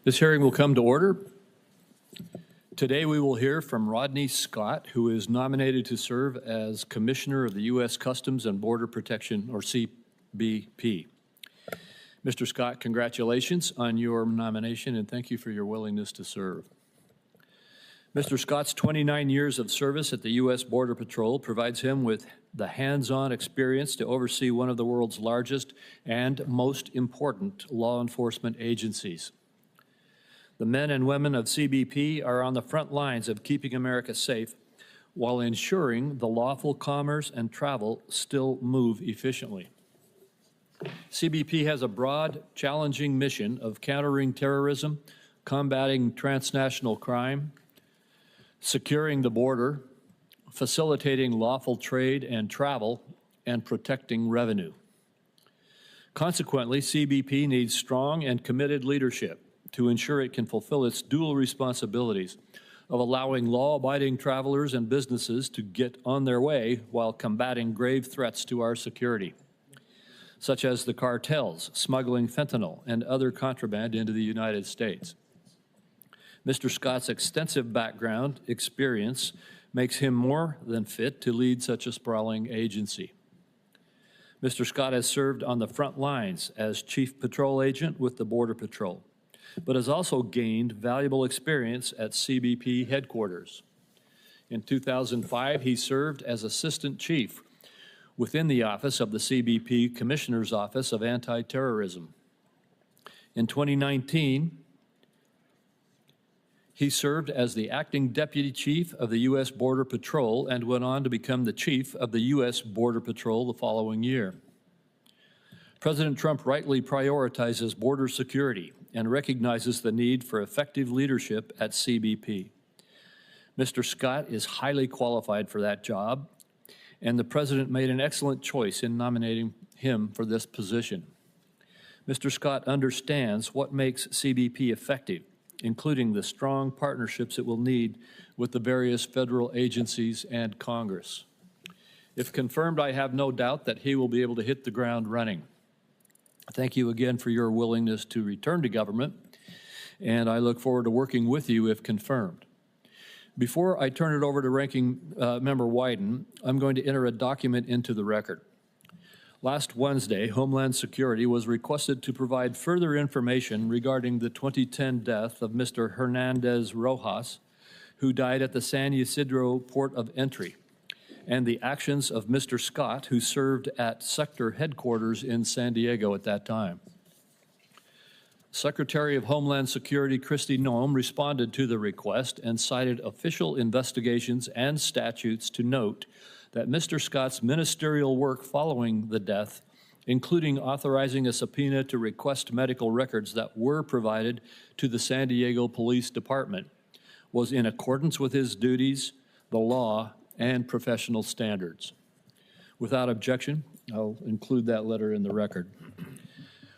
This hearing will come to order. Today we will hear from Rodney Scott, who is nominated to serve as Commissioner of the U.S. Customs and Border Protection, or CBP. Mr. Scott, congratulations on your nomination and thank you for your willingness to serve. Mr. Scott's 29 years of service at the U.S. Border Patrol provides him with the hands-on experience to oversee one of the world's largest and most important law enforcement agencies. The men and women of CBP are on the front lines of keeping America safe while ensuring the lawful commerce and travel still move efficiently. CBP has a broad, challenging mission of countering terrorism, combating transnational crime, securing the border, facilitating lawful trade and travel, and protecting revenue. Consequently, CBP needs strong and committed leadership to ensure it can fulfill its dual responsibilities of allowing law-abiding travelers and businesses to get on their way while combating grave threats to our security, such as the cartels smuggling fentanyl and other contraband into the United States. Mr. Scott's extensive background experience makes him more than fit to lead such a sprawling agency. Mr. Scott has served on the front lines as Chief Patrol Agent with the Border Patrol, but has also gained valuable experience at CBP headquarters. In 2005, he served as Assistant Chief within the office of the CBP Commissioner's Office of Anti-Terrorism. In 2019, he served as the Acting Deputy Chief of the U.S. Border Patrol and went on to become the Chief of the U.S. Border Patrol the following year. President Trump rightly prioritizes border security and recognizes the need for effective leadership at CBP. Mr. Scott is highly qualified for that job, and the President made an excellent choice in nominating him for this position. Mr. Scott understands what makes CBP effective, including the strong partnerships it will need with the various federal agencies and Congress. If confirmed, I have no doubt that he will be able to hit the ground running. Thank you again for your willingness to return to government, and I look forward to working with you if confirmed. Before I turn it over to Ranking Member Wyden, I'm going to enter a document into the record. Last Wednesday, Homeland Security was requested to provide further information regarding the 2010 death of Mr. Hernandez Rojas, who died at the San Ysidro port of entry, and the actions of Mr. Scott, who served at sector headquarters in San Diego at that time. Secretary of Homeland Security Kristi Noem responded to the request and cited official investigations and statutes to note that Mr. Scott's ministerial work following the death, including authorizing a subpoena to request medical records that were provided to the San Diego Police Department, was in accordance with his duties, the law, and professional standards. Without objection, I'll include that letter in the record.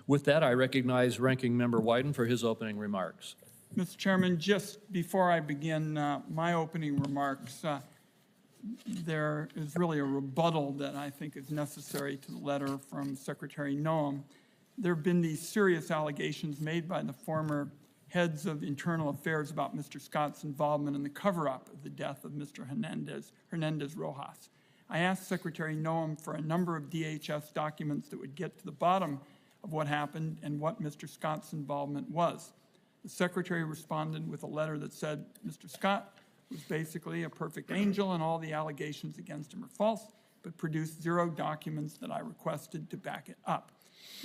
With that, I recognize Ranking Member Wyden for his opening remarks. Mr. Chairman, just before I begin my opening remarks, there is really a rebuttal that I think is necessary to the letter from Secretary Noem. There have been these serious allegations made by the former heads of internal affairs about Mr. Scott's involvement in the cover-up of the death of Mr. Hernandez Rojas. I asked Secretary Noem for a number of DHS documents that would get to the bottom of what happened and what Mr. Scott's involvement was. The Secretary responded with a letter that said Mr. Scott was basically a perfect angel and all the allegations against him are false, but produced 0 documents that I requested to back it up.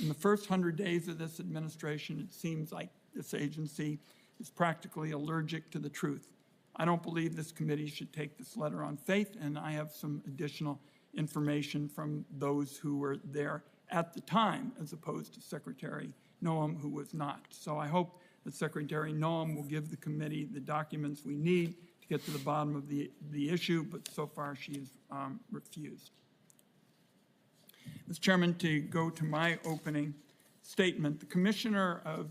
In the first 100 days of this administration, it seems like this agency is practically allergic to the truth. I don't believe this committee should take this letter on faith, and I have some additional information from those who were there at the time, as opposed to Secretary Noem, who was not. So I hope that Secretary Noem will give the committee the documents we need to get to the bottom of the issue, but so far she has refused. Mr. Chairman, to go to my opening statement, the Commissioner of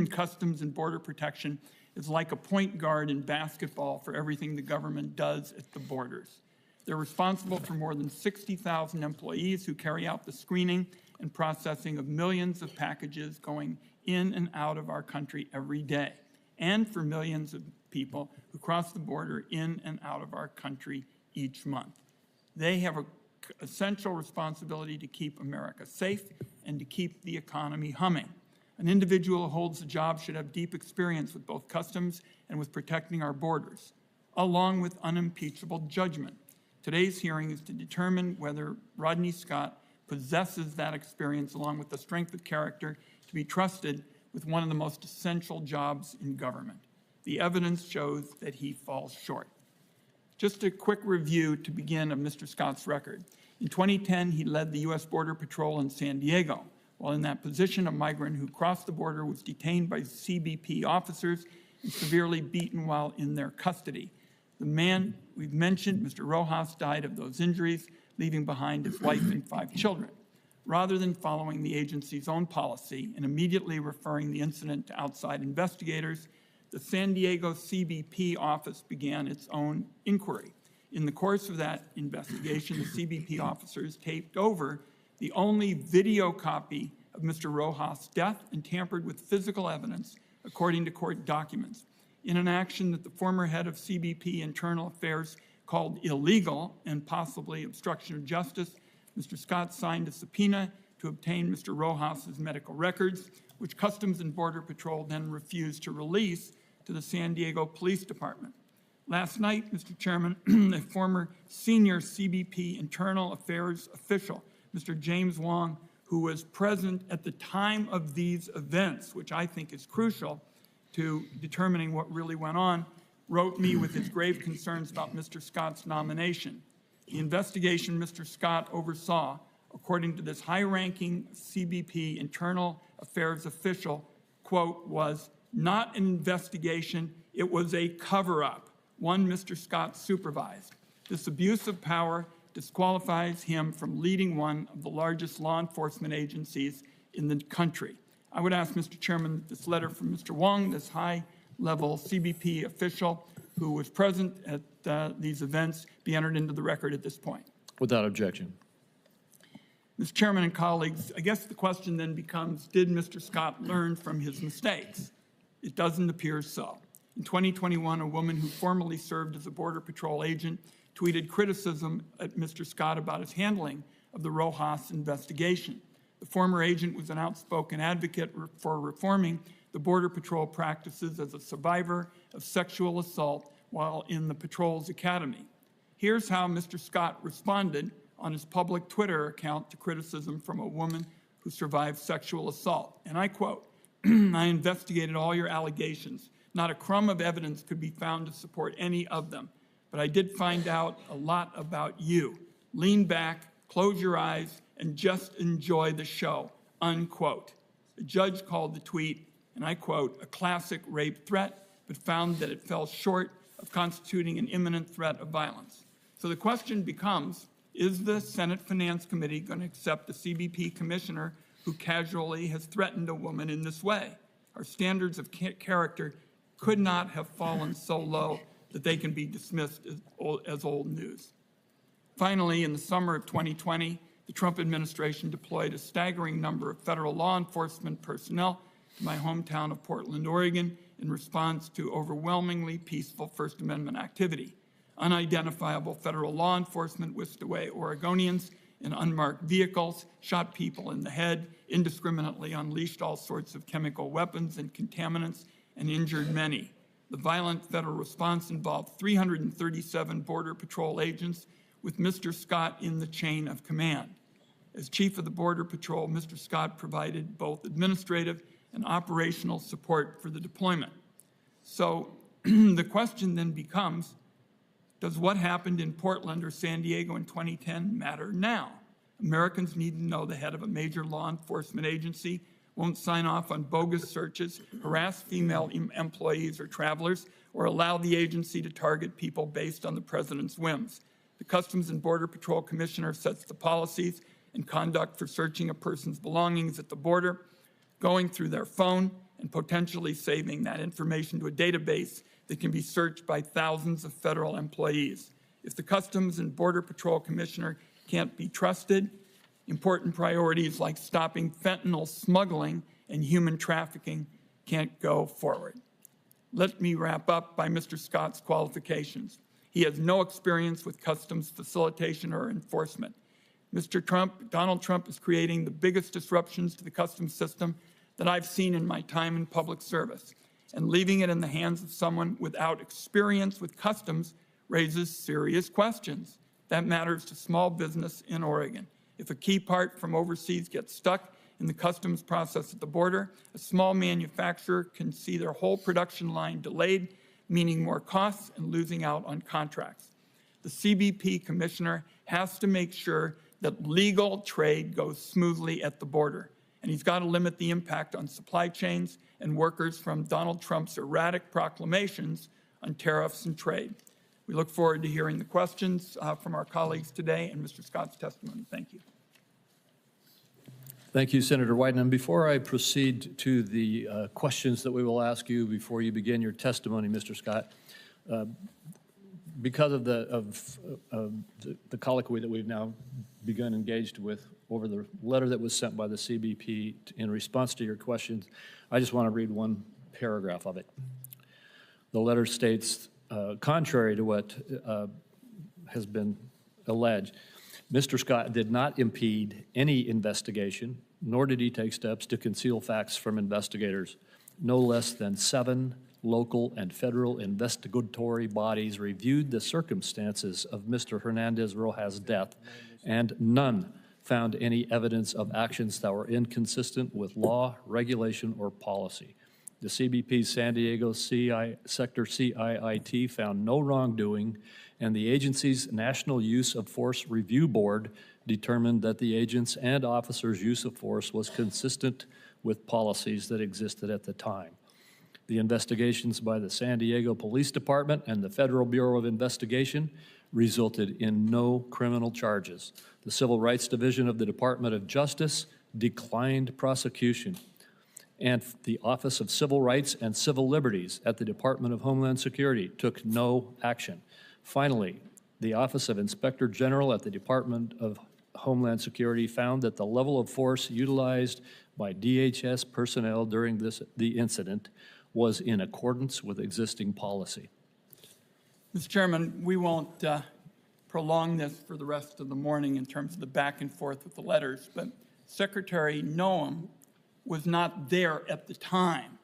Customs and Border Protection is like a point guard in basketball for everything the government does at the borders. They're responsible for more than 60,000 employees who carry out the screening and processing of millions of packages going in and out of our country every day, and for millions of people who cross the border in and out of our country each month. They have an essential responsibility to keep America safe and to keep the economy humming. An individual who holds a job should have deep experience with both customs and with protecting our borders, along with unimpeachable judgment. Today's hearing is to determine whether Rodney Scott possesses that experience along with the strength of character to be trusted with one of the most essential jobs in government. The evidence shows that he falls short. Just a quick review to begin of Mr. Scott's record. In 2010, he led the U.S. Border Patrol in San Diego. While in that position, a migrant who crossed the border was detained by CBP officers and severely beaten while in their custody. The man we've mentioned, Mr. Rojas, died of those injuries, leaving behind his wife and 5 children. Rather than following the agency's own policy and immediately referring the incident to outside investigators, the San Diego CBP office began its own inquiry. In the course of that investigation, the CBP officers taped over the only video copy of Mr. Rojas' death and tampered with physical evidence, according to court documents. In an action that the former head of CBP Internal Affairs called illegal and possibly obstruction of justice, Mr. Scott signed a subpoena to obtain Mr. Rojas' medical records, which Customs and Border Patrol then refused to release to the San Diego Police Department. Last night, Mr. Chairman, a former senior CBP Internal Affairs official, Mr. James Wong, who was present at the time of these events, which I think is crucial to determining what really went on, wrote me with his grave concerns about Mr. Scott's nomination. The investigation Mr. Scott oversaw, according to this high-ranking CBP Internal Affairs official, quote, was not an investigation, it was a cover-up, one Mr. Scott supervised. This abuse of power disqualifies him from leading one of the largest law enforcement agencies in the country. I would ask, Mr. Chairman, that this letter from Mr. Wong, this high-level CBP official who was present at these events, be entered into the record at this point. Without objection. Mr. Chairman and colleagues, I guess the question then becomes, did Mr. Scott learn from his mistakes? It doesn't appear so. In 2021, a woman who formerly served as a Border Patrol agent tweeted criticism at Mr. Scott about his handling of the Rojas investigation. The former agent was an outspoken advocate for reforming the Border Patrol practices as a survivor of sexual assault while in the patrol's academy. Here's how Mr. Scott responded on his public Twitter account to criticism from a woman who survived sexual assault. And I quote, I investigated all your allegations. Not a crumb of evidence could be found to support any of them. But I did find out a lot about you. Lean back, close your eyes, and just enjoy the show, unquote. The judge called the tweet, and I quote, a classic rape threat, but found that it fell short of constituting an imminent threat of violence. So the question becomes, is the Senate Finance Committee going to accept a CBP commissioner who casually has threatened a woman in this way? Our standards of character could not have fallen so low that they can be dismissed as old news. Finally, in the summer of 2020, the Trump administration deployed a staggering number of federal law enforcement personnel to my hometown of Portland, Oregon, in response to overwhelmingly peaceful First Amendment activity. Unidentifiable federal law enforcement whisked away Oregonians in unmarked vehicles, shot people in the head, indiscriminately unleashed all sorts of chemical weapons and contaminants, and injured many. The violent federal response involved 337 Border Patrol agents, with Mr. Scott in the chain of command. As Chief of the Border Patrol, Mr. Scott provided both administrative and operational support for the deployment. So the question then becomes, does what happened in Portland or San Diego in 2010 matter now? Americans need to know the head of a major law enforcement agency won't sign off on bogus searches, harass female employees or travelers, or allow the agency to target people based on the president's whims. The Customs and Border Patrol Commissioner sets the policies and conduct for searching a person's belongings at the border, going through their phone, and potentially saving that information to a database that can be searched by thousands of federal employees. If the Customs and Border Patrol Commissioner can't be trusted, Important priorities like stopping fentanyl smuggling and human trafficking can't go forward. Let me wrap up by Mr. Scott's qualifications. He has no experience with customs facilitation or enforcement. Donald Trump is creating the biggest disruptions to the customs system that I've seen in my time in public service, and leaving it in the hands of someone without experience with customs raises serious questions. That matters to small business in Oregon. If a key part from overseas gets stuck in the customs process at the border, a small manufacturer can see their whole production line delayed, meaning more costs and losing out on contracts. The CBP commissioner has to make sure that legal trade goes smoothly at the border, and he's got to limit the impact on supply chains and workers from Donald Trump's erratic proclamations on tariffs and trade. We look forward to hearing the questions from our colleagues today and Mr. Scott's testimony. Thank you. Thank you, Senator Wyden. Before I proceed to the questions that we will ask you before you begin your testimony, Mr. Scott, because of the colloquy that we've now begun engaged with over the letter that was sent by the CBP in response to your questions, I just want to read one paragraph of it. The letter states, contrary to what has been alleged, Mr. Scott did not impede any investigation, nor did he take steps to conceal facts from investigators. No less than 7 local and federal investigatory bodies reviewed the circumstances of Mr. Hernandez-Rojas' death, and none found any evidence of actions that were inconsistent with law, regulation, or policy. The CBP's San Diego Sector CIIT found no wrongdoing, and the agency's National Use of Force Review Board determined that the agents' and officers' use of force was consistent with policies that existed at the time. The investigations by the San Diego Police Department and the Federal Bureau of Investigation resulted in no criminal charges. The Civil Rights Division of the Department of Justice declined prosecution, and the Office of Civil Rights and Civil Liberties at the Department of Homeland Security took no action. Finally, the Office of Inspector General at the Department of Homeland Security found that the level of force utilized by DHS personnel during the incident was in accordance with existing policy. Mr. Chairman, we won't prolong this for the rest of the morning in terms of the back and forth with the letters, but Secretary Noam was not there at the time.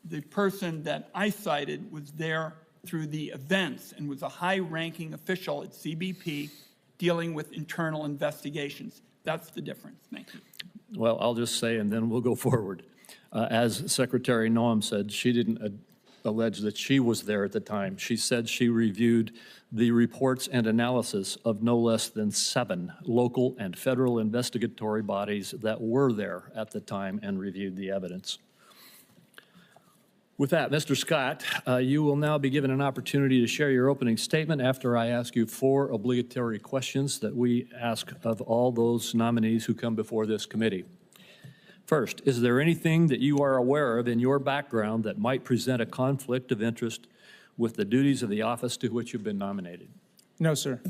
The person that I cited was there through the events and was a high-ranking official at CBP dealing with internal investigations. That's the difference. Thank you. Well, I'll just say, and then we'll go forward. As Secretary Noam said, she didn't allege that she was there at the time. She said she reviewed the reports and analysis of no less than 7 local and federal investigatory bodies that were there at the time and reviewed the evidence. With that, Mr. Scott, you will now be given an opportunity to share your opening statement after I ask you 4 obligatory questions that we ask of all those nominees who come before this committee. First, is there anything that you are aware of in your background that might present a conflict of interest with the duties of the office to which you've been nominated? No, sir.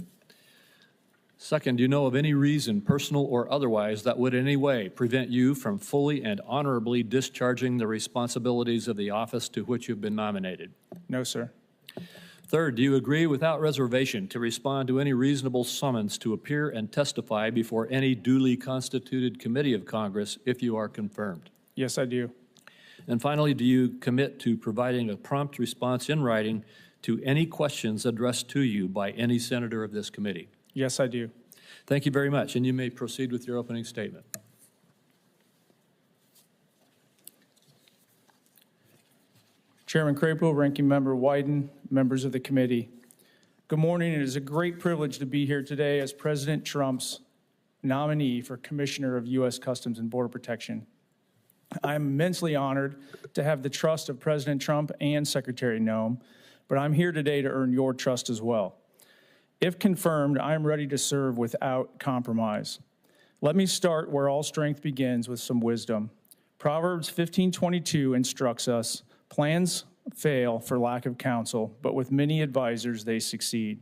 Second, do you know of any reason, personal or otherwise, that would in any way prevent you from fully and honorably discharging the responsibilities of the office to which you've been nominated? No, sir. Third, do you agree without reservation to respond to any reasonable summons to appear and testify before any duly constituted committee of Congress if you are confirmed? Yes, I do. And finally, do you commit to providing a prompt response in writing to any questions addressed to you by any senator of this committee? Yes, I do. Thank you very much, and you may proceed with your opening statement. Chairman Crapo, Ranking Member Wyden, members of the committee. Good morning. It is a great privilege to be here today as President Trump's nominee for Commissioner of U.S. Customs and Border Protection. I'm immensely honored to have the trust of President Trump and Secretary Noam, but I'm here today to earn your trust as well. If confirmed, I am ready to serve without compromise. Let me start where all strength begins with some wisdom. Proverbs 15:22 instructs us, plans fail for lack of counsel, but with many advisors they succeed.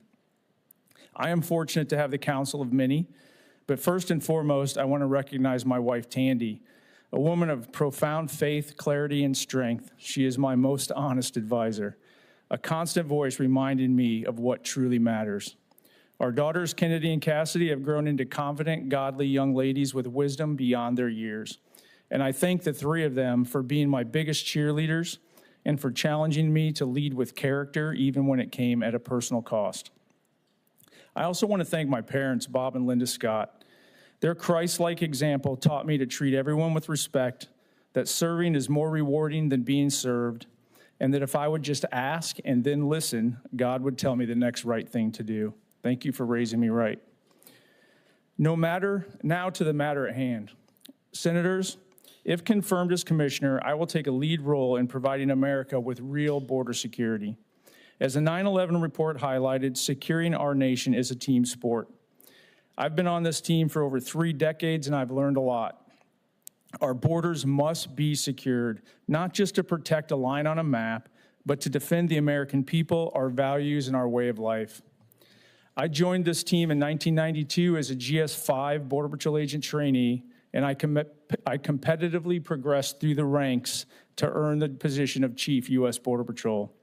I am fortunate to have the counsel of many, But first and foremost, I want to recognize my wife, Tandy, a woman of profound faith, clarity, and strength. She is my most honest advisor, a constant voice reminding me of what truly matters. Our daughters, Kennedy and Cassidy, have grown into confident, godly young ladies with wisdom beyond their years. And I thank the three of them for being my biggest cheerleaders and for challenging me to lead with character, even when it came at a personal cost. I also want to thank my parents, Bob and Linda Scott. Their Christ-like example taught me to treat everyone with respect, that serving is more rewarding than being served, and that if I would just ask and then listen, God would tell me the next right thing to do. Thank you for raising me right. Now to the matter at hand. Senators, if confirmed as commissioner, I will take a lead role in providing America with real border security. As the 9/11 report highlighted, securing our nation is a team sport. I've been on this team for over 3 decades, and I've learned a lot. Our borders must be secured, not just to protect a line on a map, but to defend the American people, our values, and our way of life. I joined this team in 1992 as a GS-5 Border Patrol agent trainee, and I competitively progressed through the ranks to earn the position of Chief U.S. Border Patrol.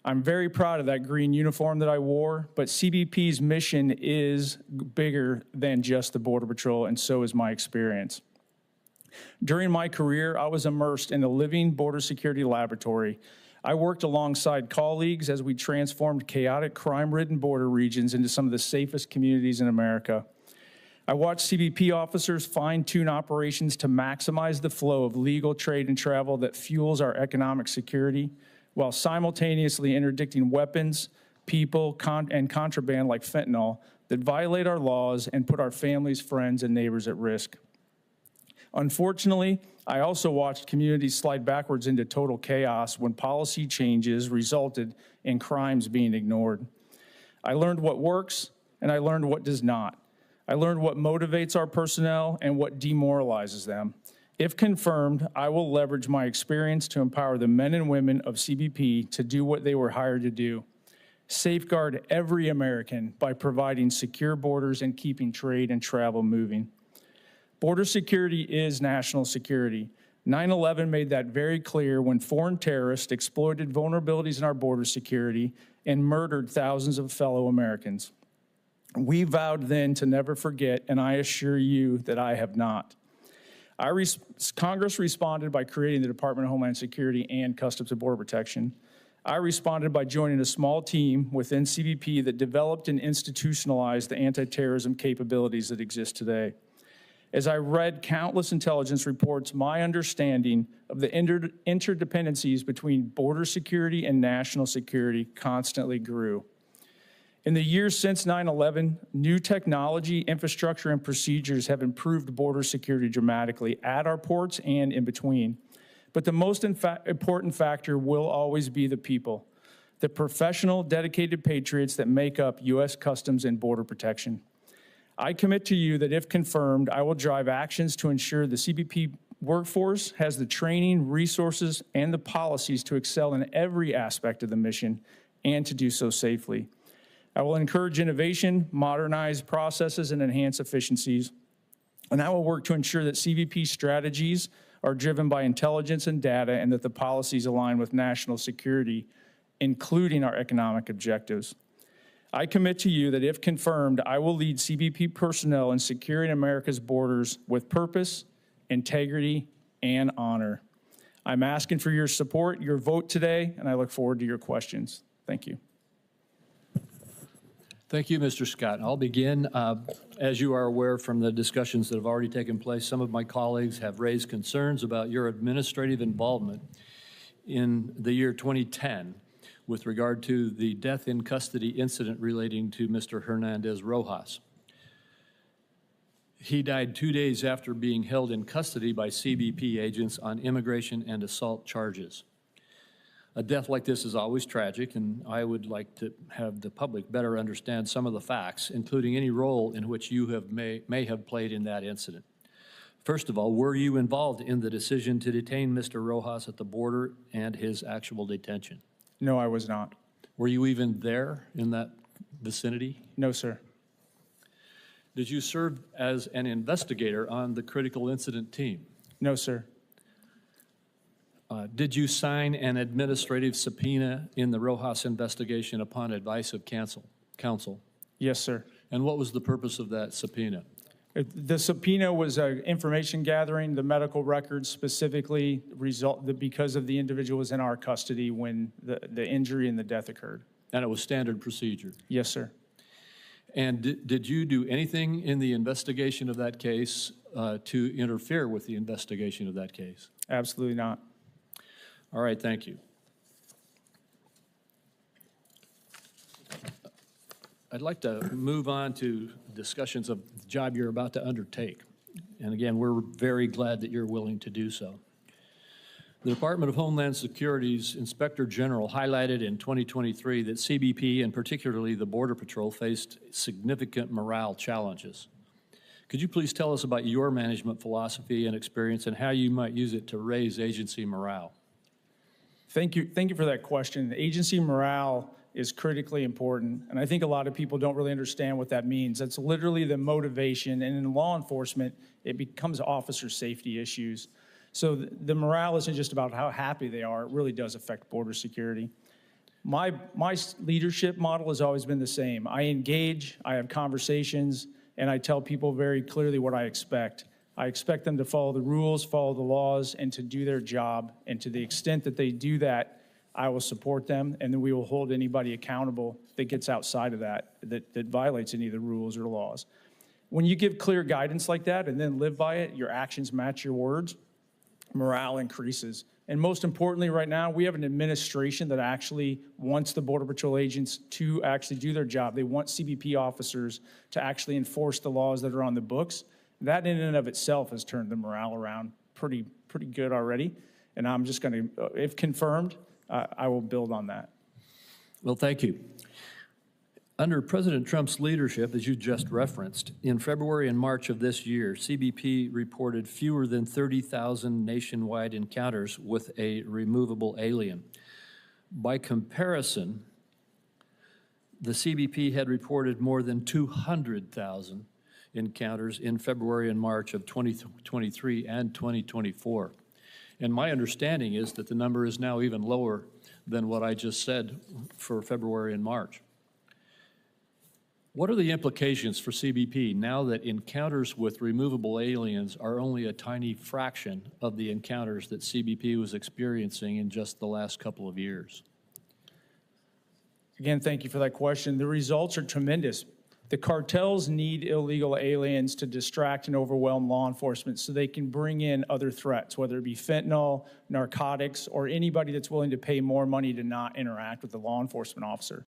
I'm very proud of that green uniform that I wore, but CBP's mission is bigger than just the Border Patrol, and so is my experience. During my career, I was immersed in a living border security laboratory. I worked alongside colleagues as we transformed chaotic, crime-ridden border regions into some of the safest communities in America. I watched CBP officers fine-tune operations to maximize the flow of legal trade and travel that fuels our economic security, while simultaneously interdicting weapons, people, and contraband like fentanyl that violate our laws and put our families, friends, and neighbors at risk. Unfortunately, I also watched communities slide backwards into total chaos when policy changes resulted in crimes being ignored. I learned what works, and I learned what does not. I learned what motivates our personnel and what demoralizes them. If confirmed, I will leverage my experience to empower the men and women of CBP to do what they were hired to do: safeguard every American by providing secure borders and keeping trade and travel moving. Border security is national security. 9/11 made that very clear when foreign terrorists exploited vulnerabilities in our border security and murdered thousands of fellow Americans. We vowed then to never forget, and I assure you that I have not. Congress responded by creating the Department of Homeland Security and Customs and Border Protection. I responded by joining a small team within CBP that developed and institutionalized the anti-terrorism capabilities that exist today. As I read countless intelligence reports, my understanding of the interdependencies between border security and national security constantly grew. In the years since 9/11, new technology, infrastructure, and procedures have improved border security dramatically at our ports and in between. But the most important factor will always be the people, the professional, dedicated patriots that make up U.S. Customs and Border Protection. I commit to you that if confirmed, I will drive actions to ensure the CBP workforce has the training, resources, and the policies to excel in every aspect of the mission and to do so safely. I will encourage innovation, modernize processes, and enhance efficiencies. And I will work to ensure that CBP strategies are driven by intelligence and data, and that the policies align with national security, including our economic objectives. I commit to you that if confirmed, I will lead CBP personnel in securing America's borders with purpose, integrity, and honor. I'm asking for your support, your vote today, and I look forward to your questions. Thank you. Thank you, Mr. Scott. I'll begin. As you are aware from the discussions that have already taken place, some of my colleagues have raised concerns about your administrative involvement in the year 2010 with regard to the death in custody incident relating to Mr. Hernandez Rojas. He died 2 days after being held in custody by CBP agents on immigration and assault charges. A death like this is always tragic, and I would like to have the public better understand some of the facts, including any role in which you may have played in that incident. First of all, were you involved in the decision to detain Mr. Rojas at the border and his actual detention? No, I was not. Were you even there in that vicinity? No, sir. Did you serve as an investigator on the critical incident team? No, sir. Did you sign an administrative subpoena in the Rojas investigation upon advice of counsel? Yes, sir. And what was the purpose of that subpoena? The subpoena was information gathering, the medical records specifically because of the individual was in our custody when the injury and the death occurred. And it was standard procedure? Yes, sir. And did you do anything in the investigation of that case to interfere with the investigation of that case? Absolutely not. All right, thank you. I'd like to move on to discussions of the job you're about to undertake. And again, we're very glad that you're willing to do so. The Department of Homeland Security's Inspector General highlighted in 2023 that CBP, and particularly the Border Patrol, faced significant morale challenges. Could you please tell us about your management philosophy and experience and how you might use it to raise agency morale? Thank you for that question. Agency morale is critically important, and I think a lot of people don't really understand what that means. That's literally the motivation, and in law enforcement, it becomes officer safety issues. So the morale isn't just about how happy they are, it really does affect border security. My leadership model has always been the same. I engage, I have conversations, and I tell people very clearly what I expect. I expect them to follow the rules, follow the laws, and to do their job. And to the extent that they do that, I will support them, and then we will hold anybody accountable that gets outside of that violates any of the rules or laws. When you give clear guidance like that and then live by it, your actions match your words, morale increases. And most importantly, right now, we have an administration that actually wants the Border Patrol agents to actually do their job. They want CBP officers to actually enforce the laws that are on the books. That in and of itself has turned the morale around pretty good already. And I'm just going to, if confirmed, I will build on that. Well, thank you. Under President Trump's leadership, as you just referenced, in February and March of this year, CBP reported fewer than 30,000 nationwide encounters with a removable alien. By comparison, the CBP had reported more than 200,000 encounters in February and March of 2023 and 2024. And my understanding is that the number is now even lower than what I just said for February and March. What are the implications for CBP now that encounters with removable aliens are only a tiny fraction of the encounters that CBP was experiencing in just the last couple of years? Again, thank you for that question. The results are tremendous. The cartels need illegal aliens to distract and overwhelm law enforcement so they can bring in other threats, whether it be fentanyl, narcotics, or anybody that's willing to pay more money to not interact with the law enforcement officer.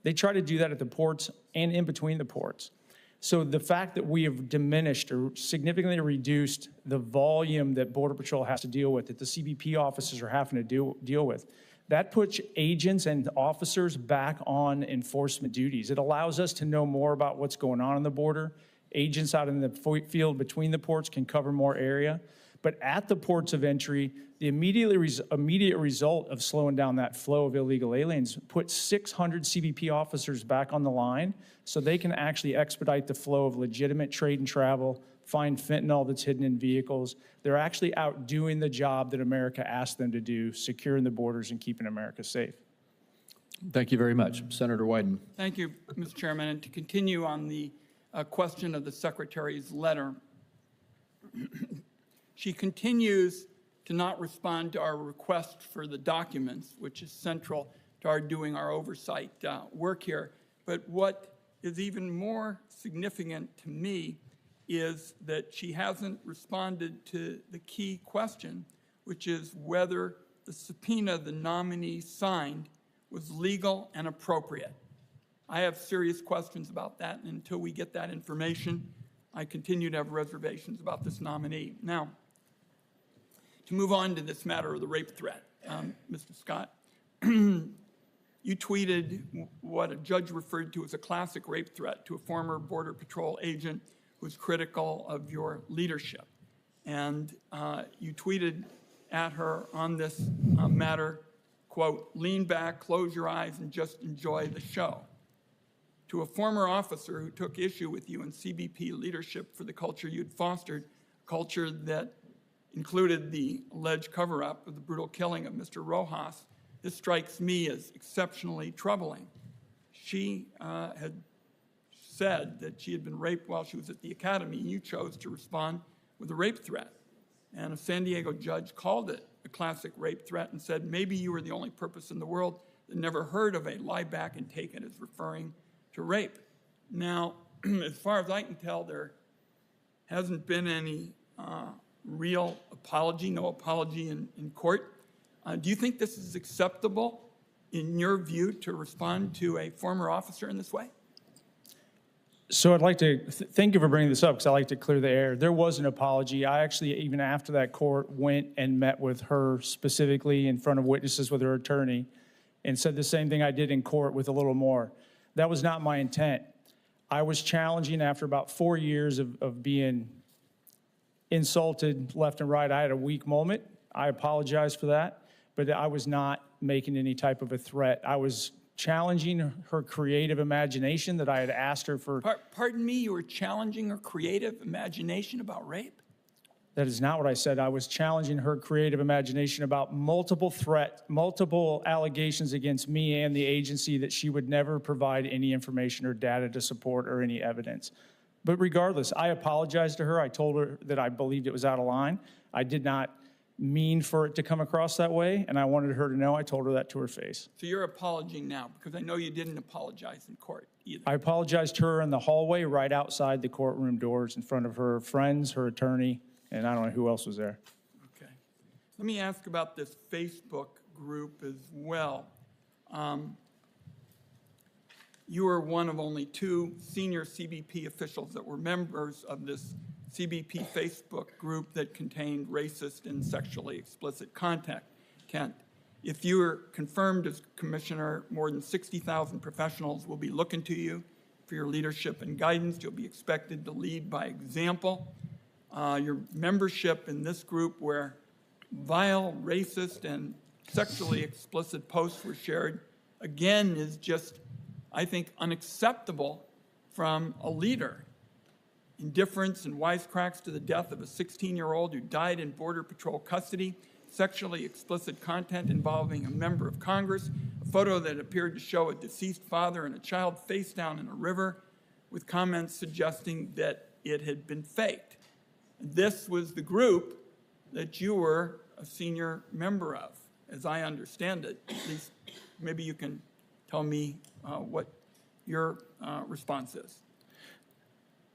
They try to do that at the ports and in between the ports. So the fact that we have diminished or significantly reduced the volume that Border Patrol has to deal with, that the CBP officers are having to deal with, that puts agents and officers back on enforcement duties. It allows us to know more about what's going on the border. Agents out in the field between the ports can cover more area. But at the ports of entry, the immediate result of slowing down that flow of illegal aliens put 600 CBP officers back on the line so they can actually expedite the flow of legitimate trade and travel, find fentanyl that's hidden in vehicles. They're actually out doing the job that America asked them to do, securing the borders and keeping America safe. Thank you very much. Senator Wyden. Thank you, Mr. Chairman. And to continue on the question of the Secretary's letter, she continues to not respond to our request for the documents, which is central to our doing our oversight work here. But what is even more significant to me is that she hasn't responded to the key question, which is whether the subpoena the nominee signed was legal and appropriate. I have serious questions about that, and until we get that information, I continue to have reservations about this nominee. Now, to move on to this matter of the rape threat, Mr. Scott, you tweeted what a judge referred to as a classic rape threat to a former Border Patrol agent who was critical of your leadership. And you tweeted at her on this matter, quote, "Lean back, close your eyes, and just enjoy the show." to a former officer who took issue with you in CBP leadership for the culture you'd fostered, a culture that included the alleged cover-up of the brutal killing of Mr. Rojas. This strikes me as exceptionally troubling. She had said that she had been raped while she was at the academy, and you chose to respond with a rape threat. And a San Diego judge called it a classic rape threat and said, maybe you were the only purpose in the world that never heard of a lie back and take it as referring to rape. Now, as far as I can tell, there hasn't been any real apology, no apology in court. Do you think this is acceptable, in your view, to respond to a former officer in this way? So I'd like to thank you for bringing this up, because I like to clear the air. There was an apology. I actually, even after that court, went and met with her specifically in front of witnesses with her attorney and said the same thing I did in court with a little more. That was not my intent. I was challenging after about 4 years of being insulted left and right. I had a weak moment. I apologize for that, but I was not making any type of a threat. I was challenging her creative imagination that I had asked her for. Pardon me, you were challenging her creative imagination about rape? That is not what I said. I was challenging her creative imagination about multiple allegations against me and the agency that she would never provide any information or data to support or any evidence. But regardless, I apologized to her. I told her that I believed it was out of line. I did not mean for it to come across that way, and I wanted her to know. I told her that to her face. So you're apologizing now, because I know you didn't apologize in court either. I apologized to her in the hallway right outside the courtroom doors in front of her friends, her attorney, and I don't know who else was there. Okay. Let me ask about this Facebook group as well. You were one of only 2 senior CBP officials that were members of this CBP Facebook group that contained racist and sexually explicit content. Kent, if you are confirmed as commissioner, more than 60,000 professionals will be looking to you for your leadership and guidance. You'll be expected to lead by example. Your membership in this group, where vile, racist, and sexually explicit posts were shared, again, is just, I think, unacceptable from a leader. Indifference and wisecracks to the death of a 16-year-old who died in Border Patrol custody, sexually explicit content involving a member of Congress, a photo that appeared to show a deceased father and a child face down in a river, with comments suggesting that it had been faked. This was the group that you were a senior member of, as I understand it. At least maybe you can tell me what your response is.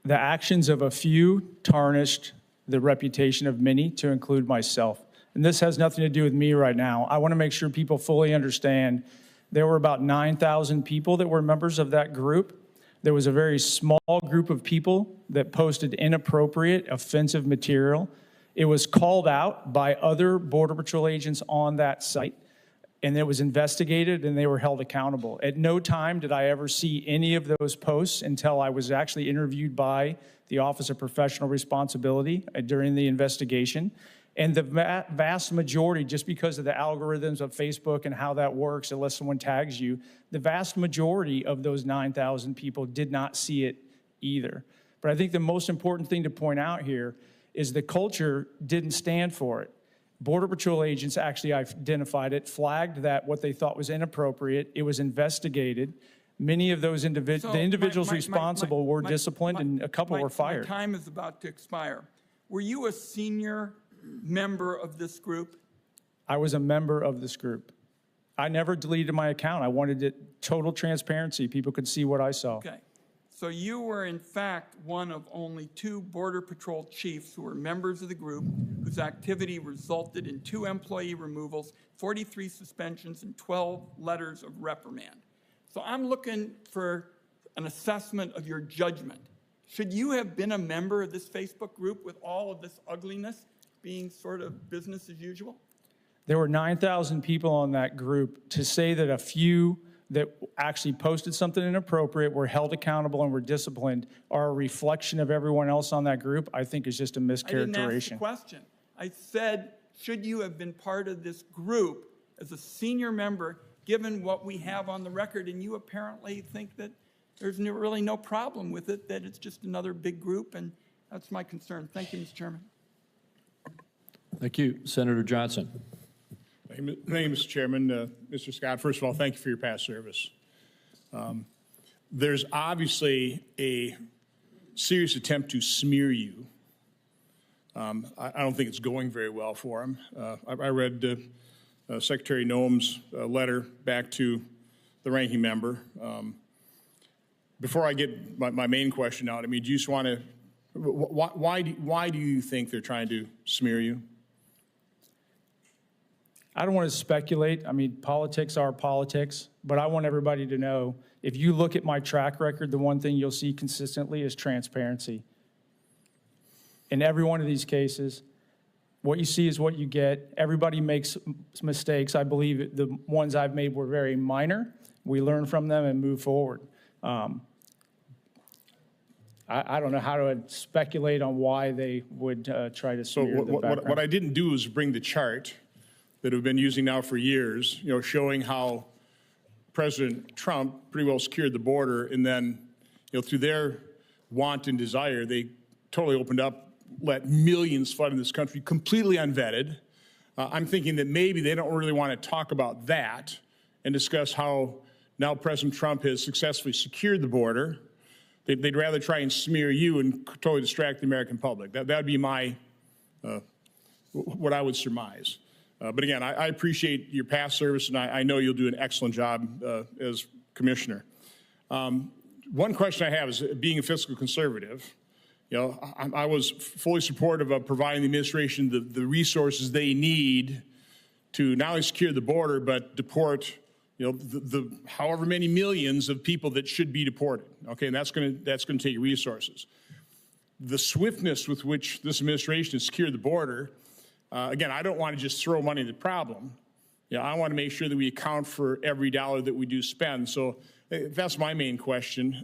The actions of a few tarnished the reputation of many, to include myself. And this has nothing to do with me right now. I want to make sure people fully understand there were about 9,000 people that were members of that group. There was a very small group of people that posted inappropriate, offensive material. It was called out by other Border Patrol agents on that site, and it was investigated, and they were held accountable. At no time did I ever see any of those posts until I was actually interviewed by the Office of Professional Responsibility during the investigation. And the vast majority, just because of the algorithms of Facebook and how that works, unless someone tags you, the vast majority of those 9,000 people did not see it either. But I think the most important thing to point out here is the culture didn't stand for it. Border Patrol agents actually identified it, flagged that what they thought was inappropriate. It was investigated. Many of those individuals responsible were disciplined, and a couple were fired. My time is about to expire. Were you a senior member of this group? I was a member of this group. I never deleted my account. I wanted it total transparency. People could see what I saw. Okay. So you were, in fact, one of only 2 Border Patrol chiefs who were members of the group whose activity resulted in 2 employee removals, 43 suspensions, and 12 letters of reprimand. So I'm looking for an assessment of your judgment. Should you have been a member of this Facebook group with all of this ugliness being sort of business as usual? There were 9,000 people on that group. To say that a few that actually posted something inappropriate were held accountable and were disciplined are a reflection of everyone else on that group, I think is just a mischaracterization. I didn't ask the question. I said, should you have been part of this group as a senior member, given what we have on the record? And you apparently think that there's really no problem with it, that it's just another big group, and that's my concern. Thank you, Mr. Chairman. Thank you. Senator Johnson. Thank you, Mr. Chairman. Mr. Scott, first of all, thank you for your past service. There's obviously a serious attempt to smear you. I don't think it's going very well for him. I read Secretary Noem's letter back to the ranking member. Before I get my main question out, I mean, do you just want to, why do you think they're trying to smear you? I don't want to speculate. I mean, politics are politics, but I want everybody to know, if you look at my track record, the one thing you'll see consistently is transparency. In every one of these cases, what you see is what you get. Everybody makes mistakes. I believe the ones I've made were very minor. We learn from them and move forward. I don't know how to speculate on why they would try to smear the background. What I didn't do is bring the chart that we've been using now for years, showing how President Trump pretty well secured the border, and then, through their want and desire, they totally opened up, let millions flood in this country completely unvetted. I'm thinking that maybe they don't really want to talk about that and discuss how now President Trump has successfully secured the border. They'd rather try and smear you and totally distract the American public. That'd be my, what I would surmise. But again, I appreciate your past service, and I know you'll do an excellent job as commissioner. One question I have is, being a fiscal conservative, I was fully supportive of providing the administration the resources they need to not only secure the border, but deport, the however many millions of people that should be deported. Okay, and that's going to take resources. The swiftness with which this administration has secured the border. Again, I don't want to just throw money at the problem. I want to make sure that we account for every dollar that we do spend. So that's my main question.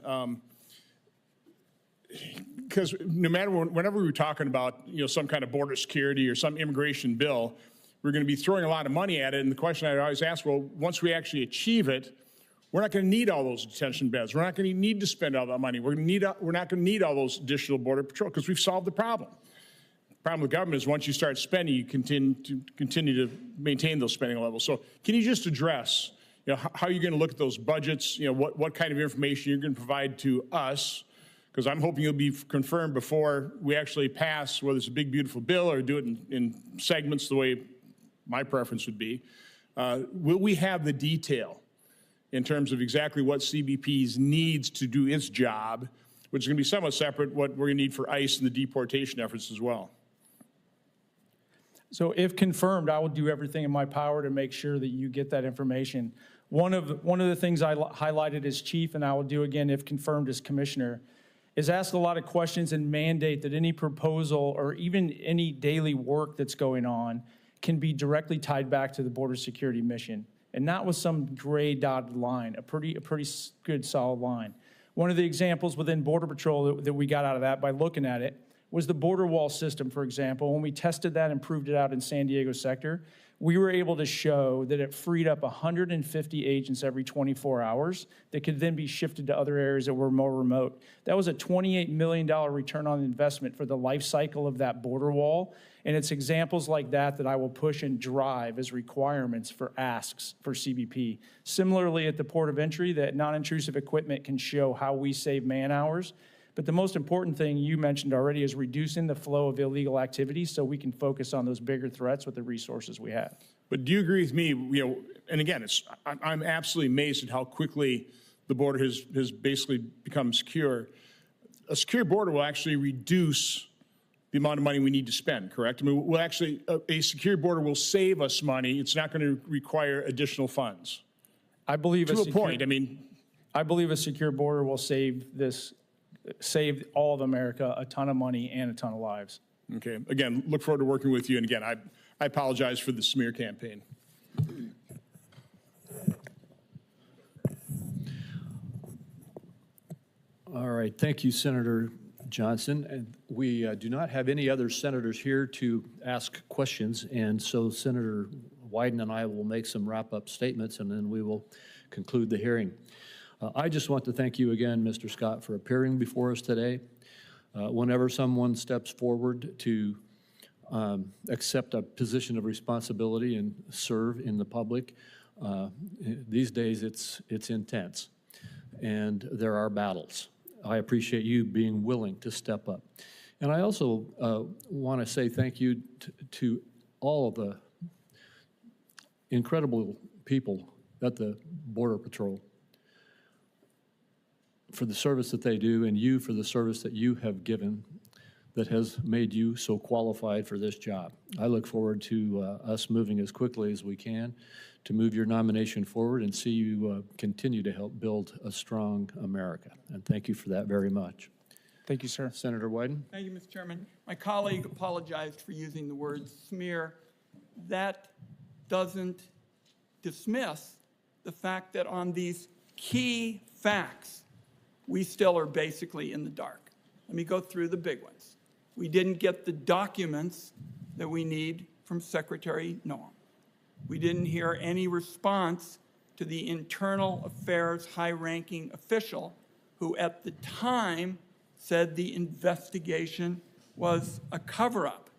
Because no matter whenever we were talking about some kind of border security or some immigration bill, we're going to be throwing a lot of money at it. And the question I always ask, well, once we actually achieve it, we're not going to need all those detention beds. We're not going to need to spend all that money. We're not going to need all those additional border patrol, because we've solved the problem. The problem with government is once you start spending, you continue to maintain those spending levels. So can you just address, how you're going to look at those budgets, what kind of information you're going to provide to us? Because I'm hoping you'll be confirmed before we actually pass, whether it's a big, beautiful bill or do it in segments the way my preference would be. Will we have the detail in terms of exactly what CBP needs to do its job, which is going to be somewhat separate what we're going to need for ICE and the deportation efforts as well? So if confirmed, I will do everything in my power to make sure that you get that information. One of the things I highlighted as chief, and I will do again if confirmed as commissioner, is ask a lot of questions and mandate that any proposal or even any daily work that's going on can be directly tied back to the border security mission, and not with some gray dotted line, a pretty good solid line. One of the examples within Border Patrol that we got out of that by looking at it was the border wall system, for example. When we tested that and proved it out in San Diego sector, we were able to show that it freed up 150 agents every 24 hours that could then be shifted to other areas that were more remote. That was a $28 million return on investment for the life cycle of that border wall. And it's examples like that I will push and drive as requirements for asks for CBP. Similarly, at the port of entry, that non-intrusive equipment can show how we save man hours. But the most important thing you mentioned already is reducing the flow of illegal activities so we can focus on those bigger threats with the resources we have. But do you agree with me, and again, I'm absolutely amazed at how quickly the border has basically become secure. A secure border will actually reduce the amount of money we need to spend, correct? I mean, a secure border will save us money. It's not going to require additional funds. I believe to a point, I believe a secure border will save all of America a ton of money and a ton of lives. Okay. Again, look forward to working with you. And again, I apologize for the smear campaign. All right. Thank you, Senator Johnson. And we do not have any other senators here to ask questions. And so Senator Wyden and I will make some wrap-up statements, and then we will conclude the hearing. I just want to thank you again, Mr. Scott, for appearing before us today. Whenever someone steps forward to accept a position of responsibility and serve in the public, these days it's intense, and there are battles. I appreciate you being willing to step up. And I also want to say thank you to all of the incredible people at the Border Patrol for the service that they do, and you for the service that you have given that has made you so qualified for this job. I look forward to us moving as quickly as we can to move your nomination forward and see you continue to help build a strong America. And thank you for that very much. Thank you, sir. Senator Wyden? Thank you, Mr. Chairman. My colleague apologized for using the word smear. That doesn't dismiss the fact that on these key facts, we still are basically in the dark. Let me go through the big ones. We didn't get the documents that we need from Secretary Noam. We didn't hear any response to the internal affairs high-ranking official who at the time said the investigation was a cover-up.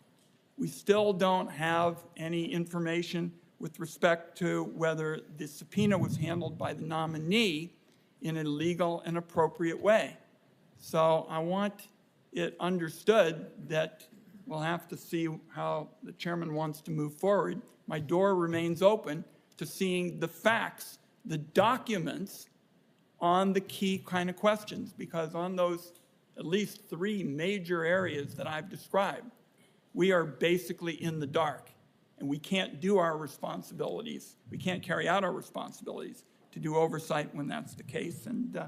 We still don't have any information with respect to whether the subpoena was handled by the nominee in a legal and appropriate way. So I want it understood that we'll have to see how the chairman wants to move forward. My door remains open to seeing the facts, the documents on the key kind of questions, because on those at least 3 major areas that I've described, we are basically in the dark, and we can't do our responsibilities. We can't carry out our responsibilities to do oversight when that's the case. And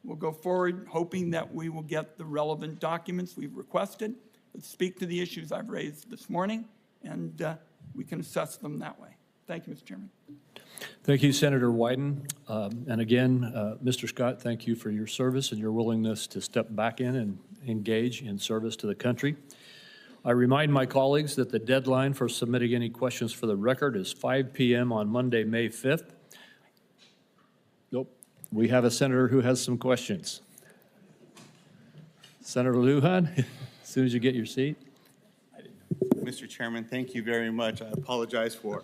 we'll go forward hoping that we will get the relevant documents we've requested that speak to the issues I've raised this morning, and we can assess them that way. Thank you, Mr. Chairman. Thank you, Senator Wyden. And again, Mr. Scott, thank you for your service and your willingness to step back in and engage in service to the country. I remind my colleagues that the deadline for submitting any questions for the record is 5 p.m. on Monday, May 5th. Nope. We have a senator who has some questions. Senator Lujan, as soon as you get your seat. Mr. Chairman, thank you very much. I apologize for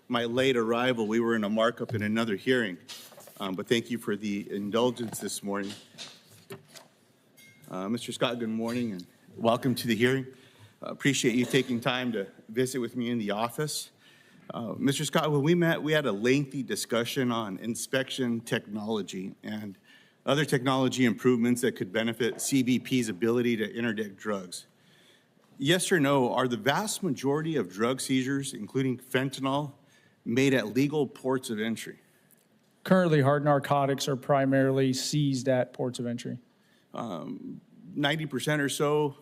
my late arrival. We were in a markup in another hearing, but thank you for the indulgence this morning. Mr. Scott, good morning and welcome to the hearing. Appreciate you taking time to visit with me in the office. Mr. Scott, when we met, we had a lengthy discussion on inspection technology and other technology improvements that could benefit CBP's ability to interdict drugs. Yes or no, are the vast majority of drug seizures, including fentanyl, made at legal ports of entry? Currently, hard narcotics are primarily seized at ports of entry. 90% or so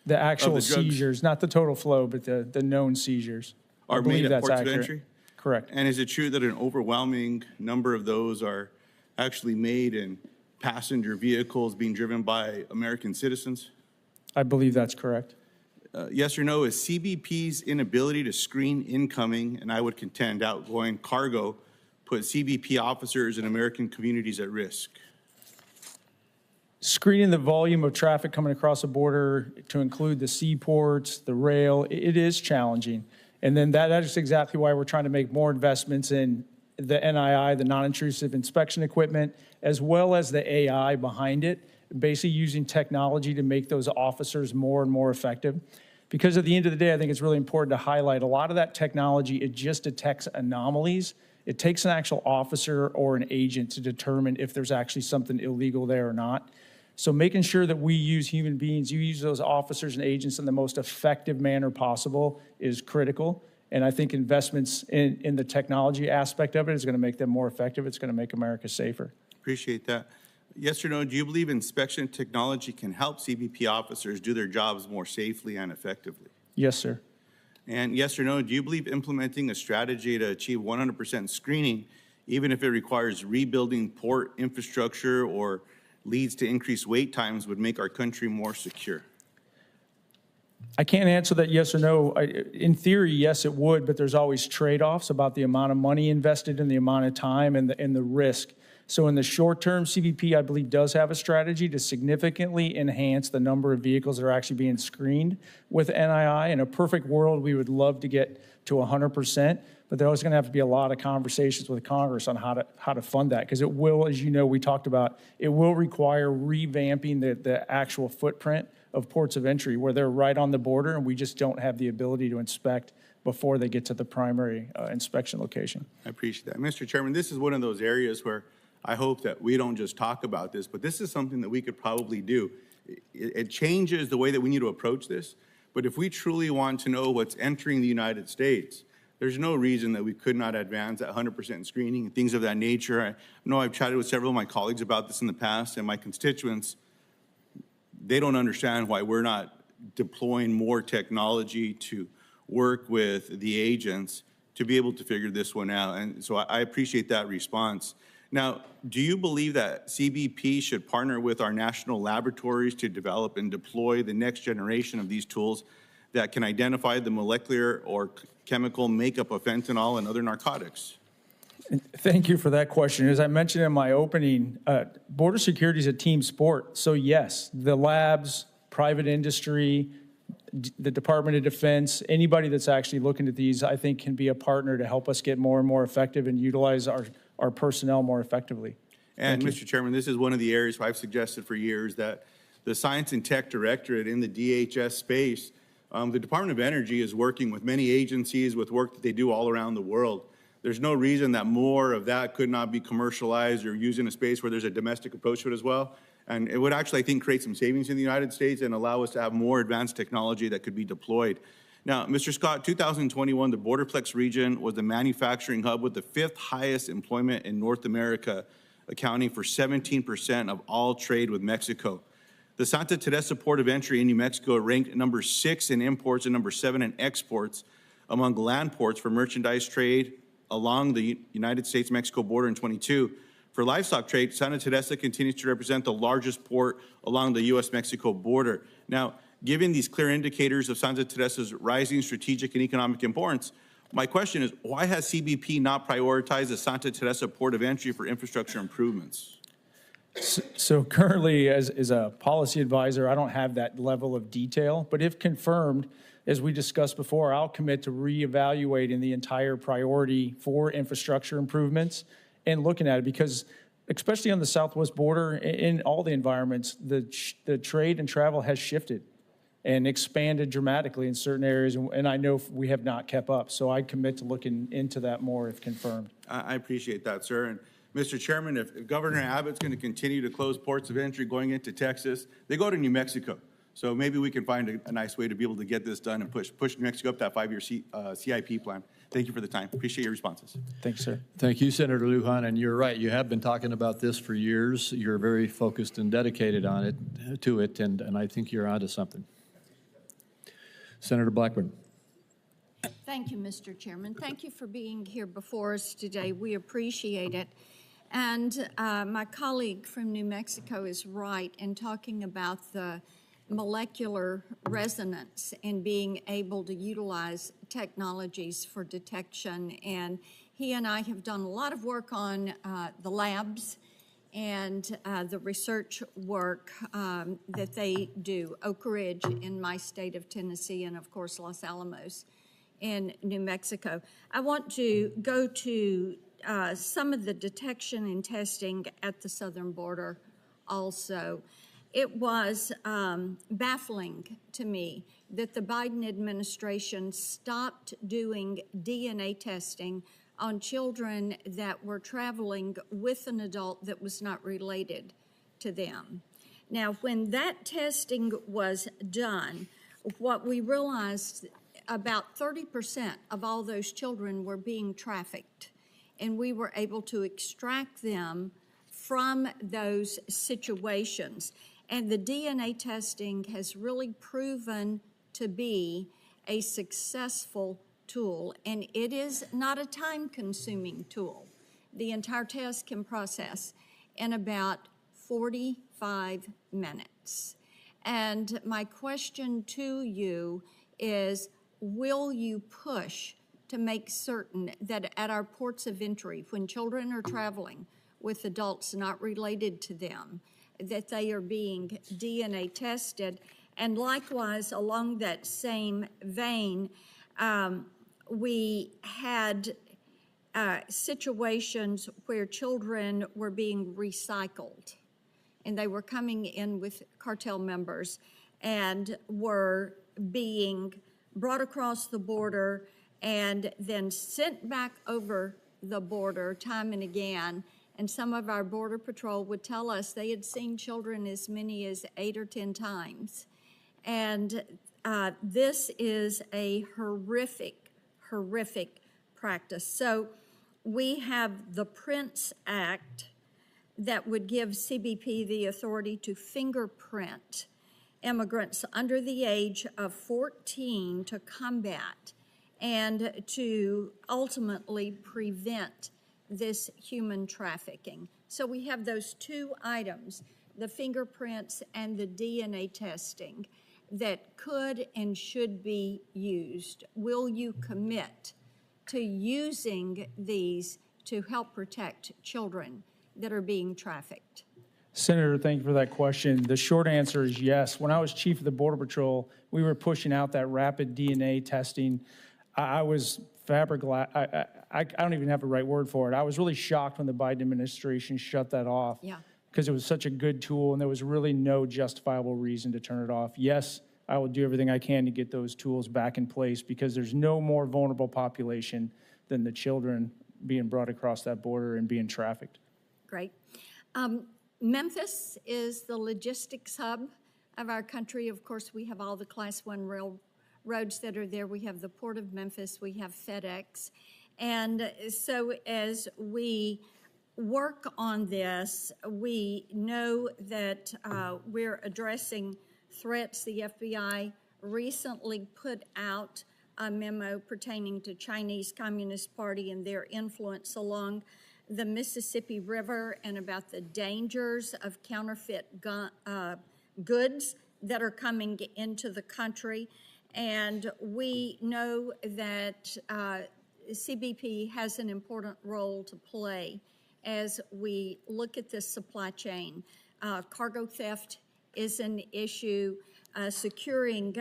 The actual drugs seizures, not the total flow, but the known seizures. I are believe made at that's ports accurate. of entry? Correct. And is it true that an overwhelming number of those are actually made in passenger vehicles being driven by American citizens? I believe that's correct. Yes or no, is CBP's inability to screen incoming, and I would contend outgoing cargo, put CBP officers and American communities at risk? Screening the volume of traffic coming across the border to include the seaports, the rail, it is challenging. And then that is exactly why we're trying to make more investments in the NII, the non-intrusive inspection equipment, as well as the AI behind it, basically using technology to make those officers more and more effective. Because at the end of the day, I think it's really important to highlight a lot of that technology, it just detects anomalies. It takes an actual officer or an agent to determine if there's actually something illegal there or not. So making sure that we use human beings, you use those officers and agents in the most effective manner possible is critical. And I think investments in the technology aspect of it is going to make them more effective. It's going to make America safer. Appreciate that. Yes or no, do you believe inspection technology can help CBP officers do their jobs more safely and effectively? Yes, sir. And yes or no, do you believe implementing a strategy to achieve 100% screening, even if it requires rebuilding port infrastructure or leads to increased wait times, would make our country more secure? I can't answer that yes or no. In theory, yes, it would, but there's always trade-offs about the amount of money invested and the amount of time and the risk. So in the short term, CBP, I believe, does have a strategy to significantly enhance the number of vehicles that are actually being screened with NII. In a perfect world, we would love to get to 100%, but there's going to have to be a lot of conversations with Congress on how to fund that, because it will, as you know, we talked about, it will require revamping the actual footprint of ports of entry where they're right on the border and we just don't have the ability to inspect before they get to the primary inspection location. I appreciate that. Mr. Chairman, this is one of those areas where I hope that we don't just talk about this, but this is something that we could probably do. It changes the way that we need to approach this, but if we truly want to know what's entering the United States, there's no reason that we could not advance at 100% screening and things of that nature. I know I've chatted with several of my colleagues about this in the past, and my constituents, they don't understand why we're not deploying more technology to work with the agents to be able to figure this one out. And so I appreciate that response. Now, do you believe that CBP should partner with our national laboratories to develop and deploy the next generation of these tools that can identify the molecular or chemical makeup of fentanyl and other narcotics? Thank you for that question. As I mentioned in my opening, border security is a team sport. So yes, the labs, private industry, the Department of Defense, anybody that's actually looking at these, I think can be a partner to help us get more and more effective and utilize our personnel more effectively. And Mr. Chairman, this is one of the areas where I've suggested for years that the Science and Tech Directorate in the DHS space, the Department of Energy is working with many agencies with work that they do all around the world. There's no reason that more of that could not be commercialized or used in a space where there's a domestic approach to it as well. And it would actually, I think, create some savings in the United States and allow us to have more advanced technology that could be deployed. Now, Mr. Scott, 2021, the Borderplex region was the manufacturing hub with the 5th highest employment in North America, accounting for 17% of all trade with Mexico. The Santa Teresa Port of Entry in New Mexico ranked number 6 in imports and number 7 in exports among land ports for merchandise trade along the United States-Mexico border in 22. For livestock trade, Santa Teresa continues to represent the largest port along the U.S.-Mexico border. Now, given these clear indicators of Santa Teresa's rising strategic and economic importance, my question is, why has CBP not prioritized the Santa Teresa Port of Entry for infrastructure improvements? So currently, as a policy advisor, I don't have that level of detail, but if confirmed, as we discussed before, I'll commit to reevaluating the entire priority for infrastructure improvements and looking at it, because especially on the southwest border, in all the environments, the trade and travel has shifted and expanded dramatically in certain areas, and I know we have not kept up. So I commit to looking into that more if confirmed. I appreciate that, sir. And Mr. Chairman, if Governor Abbott's going to continue to close ports of entry going into Texas, they go to New Mexico. So maybe we can find a nice way to be able to get this done and push New Mexico up that 5-year CIP plan. Thank you for the time. Appreciate your responses. Thanks, sir. Thank you, Senator Lujan, and you're right. You have been talking about this for years. You're very focused and dedicated on it, and I think you're onto something. Senator Blackburn. Thank you, Mr. Chairman. Thank you for being here before us today. We appreciate it. And my colleague from New Mexico is right in talking about the molecular resonance and being able to utilize technologies for detection. And he and I have done a lot of work on the labs and the research work that they do, Oak Ridge in my state of Tennessee, and of course Los Alamos in New Mexico. I want to go to some of the detection and testing at the southern border also. It was baffling to me that the Biden administration stopped doing DNA testing on children that were traveling with an adult that was not related to them. Now, when that testing was done, what we realized, about 30% of all those children were being trafficked, and we were able to extract them from those situations. And the DNA testing has really proven to be a successful tool, and it is not a time-consuming tool. The entire test can process in about 45 minutes. And my question to you is, will you push to make certain that at our ports of entry, when children are traveling with adults not related to them, that they are being DNA tested. And likewise, along that same vein, we had situations where children were being recycled, and they were coming in with cartel members and were being brought across the border and then sent back over the border time and again. And some of our Border Patrol would tell us they had seen children as many as 8 or 10 times. And this is a horrific practice. So we have the Prince Act that would give CBP the authority to fingerprint immigrants under the age of 14 to combat and to ultimately prevent this human trafficking. So we have those two items, the fingerprints and the DNA testing, that could and should be used. Will you commit to using these to help protect children that are being trafficked? Senator, thank you for that question. The short answer is yes. When I was chief of the Border Patrol, we were pushing out that rapid DNA testing. I was flabbergasted. I don't even have the right word for it. I was really shocked when the Biden administration shut that off. Yeah. Because it was such a good tool and there was really no justifiable reason to turn it off. Yes, I will do everything I can to get those tools back in place because there's no more vulnerable population than the children being brought across that border and being trafficked. Great. Memphis is the logistics hub of our country. Of course, we have all the Class 1 railroads that are there. We have the Port of Memphis. We have FedEx. And so as we work on this, we know that we're addressing threats. The FBI recently put out a memo pertaining to Chinese Communist Party and their influence along the Mississippi River and about the dangers of counterfeit goods that are coming into the country. And we know that CBP has an important role to play as we look at this supply chain. Cargo theft is an issue. Securing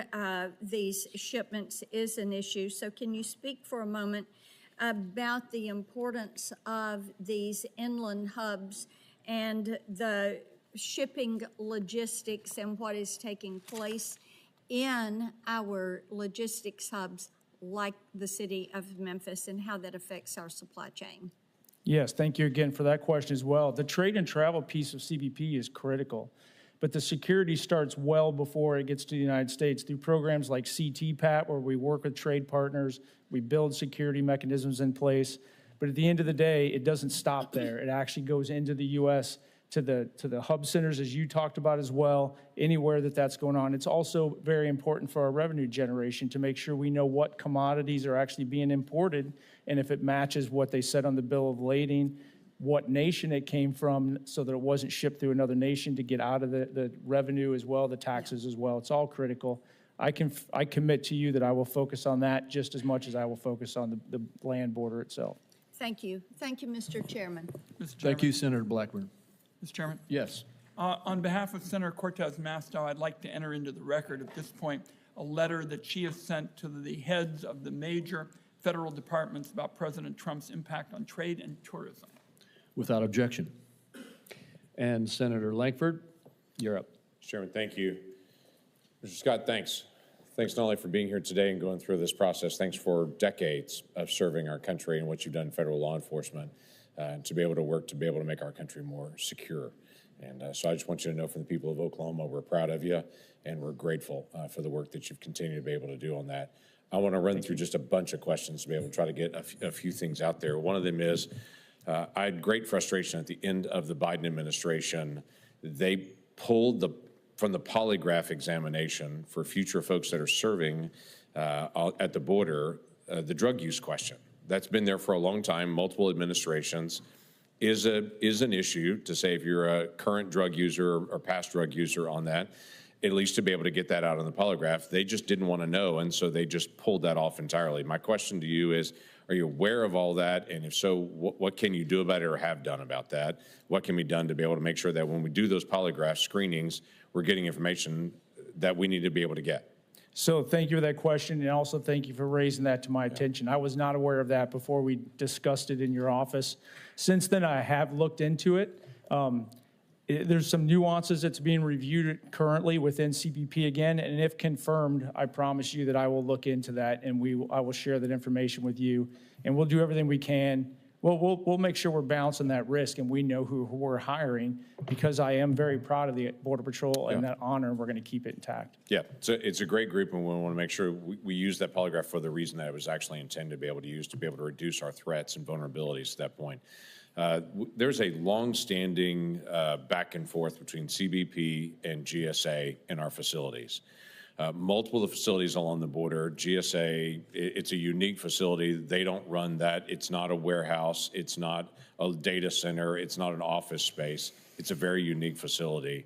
these shipments is an issue. So can you speak for a moment about the importance of these inland hubs and the shipping logistics and what is taking place in our logistics hubs like the city of Memphis and how that affects our supply chain? Yes, thank you again for that question as well. The trade and travel piece of CBP is critical, but the security starts well before it gets to the United States through programs like CTPAT, where we work with trade partners, we build security mechanisms in place. But at the end of the day, it doesn't stop there. It actually goes into the U.S. to the hub centers, as you talked about as well, anywhere that's going on. It's also very important for our revenue generation to make sure we know what commodities are actually being imported and if it matches what they said on the bill of lading, what nation it came from so that it wasn't shipped through another nation to get out of the revenue as well, the taxes as well. It's all critical. I commit to you that I will focus on that just as much as I will focus on the land border itself. Thank you. Thank you, Mr. Chairman. Mr. Chairman. Thank you, Senator Blackburn. Mr. Chairman. Yes. On behalf of Senator Cortez Masto, I'd like to enter into the record at this point a letter that she has sent to the heads of the major federal departments about President Trump's impact on trade and tourism. Without objection. And Senator Lankford, you're up. Mr. Chairman, thank you. Mr. Scott, thanks. Thanks not only for being here today and going through this process, thanks for decades of serving our country and what you've done in federal law enforcement and to be able to work to be able to make our country more secure. And so I just want you to know from the people of Oklahoma, we're proud of you and we're grateful for the work that you've continued to be able to do on that. I want to run through just a bunch of questions to be able to try to get a few things out there. One of them is I had great frustration at the end of the Biden administration. They pulled from the polygraph examination for future folks that are serving at the border, the drug use question. That's been there for a long time, multiple administrations, is an issue to say if you're a current drug user or past drug user on that, at least to be able to get that out on the polygraph. They just didn't want to know, and so they just pulled that off entirely. My question to you is, Are you aware of all that? And if so, what can you do about it or have done about that? What can be done to be able to make sure that when we do those polygraph screenings, we're getting information that we need to be able to get? So thank you for that question, and also thank you for raising that to my attention. I was not aware of that before we discussed it in your office. Since then, I have looked into it. There's some nuances that's being reviewed currently within CBP again, and if confirmed, I promise you that I will look into that, and I will share that information with you, and we'll do everything we can. We'll make sure we're balancing that risk, and we know who we're hiring, because I am very proud of the Border Patrol and that honor, and we're going to keep it intact. Yeah, so it's a great group, and we want to make sure we use that polygraph for the reason that it was actually intended to be able to use, to be able to reduce our threats and vulnerabilities to that point. There's a long-standing back and forth between CBP and GSA in our facilities. Multiple of the facilities along the border, GSA, it's a unique facility. They don't run that. It's not a warehouse. It's not a data center. It's not an office space. It's a very unique facility.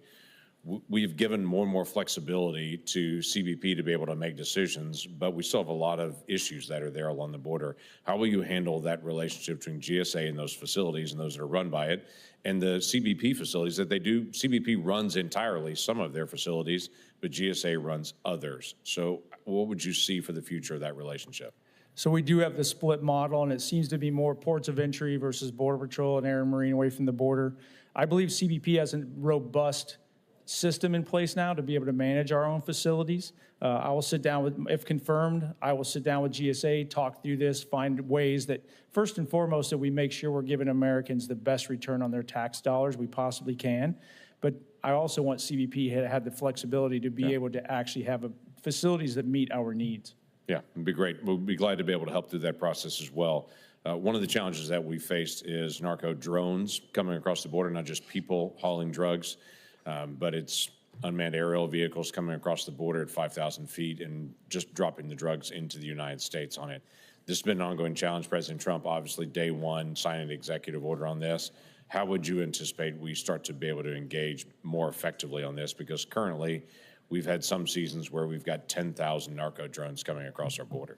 We've given more and more flexibility to CBP to be able to make decisions, but we still have a lot of issues that are there along the border. How will you handle that relationship between GSA and those facilities and those that are run by it, and the CBP facilities that they do? CBP runs entirely some of their facilities, but GSA runs others. So what would you see for the future of that relationship? So we do have the split model, and it seems to be more ports of entry versus Border Patrol and Air and Marine away from the border. I believe CBP has a robust system in place now to be able to manage our own facilities. I will sit down with, if confirmed, I will sit down with GSA, talk through this, find ways that, first and foremost, that we make sure we're giving Americans the best return on their tax dollars we possibly can. But I also want CBP to have the flexibility to be able to actually have facilities that meet our needs. Yeah, it'd be great. We'll be glad to be able to help through that process as well. One of the challenges that we faced is narco drones coming across the border, not just people hauling drugs, but it's unmanned aerial vehicles coming across the border at 5,000 feet and just dropping the drugs into the United States on it. This has been an ongoing challenge. President Trump, obviously, day one, signed an executive order on this. How would you anticipate we start to be able to engage more effectively on this? Because currently, we've had some seasons where we've got 10,000 narco drones coming across our border.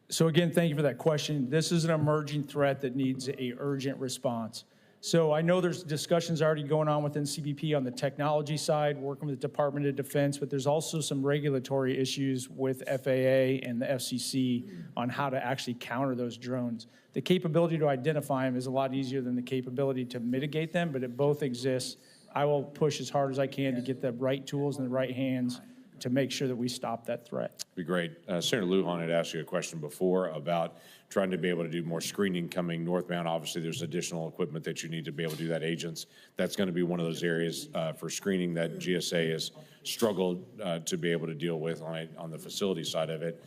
So again, thank you for that question. This is an emerging threat that needs an urgent response. So I know there's discussions already going on within CBP on the technology side, working with the Department of Defense, but there's also some regulatory issues with FAA and the FCC on how to actually counter those drones. The capability to identify them is a lot easier than the capability to mitigate them, but it both exists. I will push as hard as I can to get the right tools in the right hands to make sure that we stop that threat. Be great. Senator Lujan had asked you a question before about trying to be able to do more screening coming northbound. Obviously, there's additional equipment that you need to be able to do that, agents. That's going to be one of those areas for screening that GSA has struggled to be able to deal with on the facility side of it.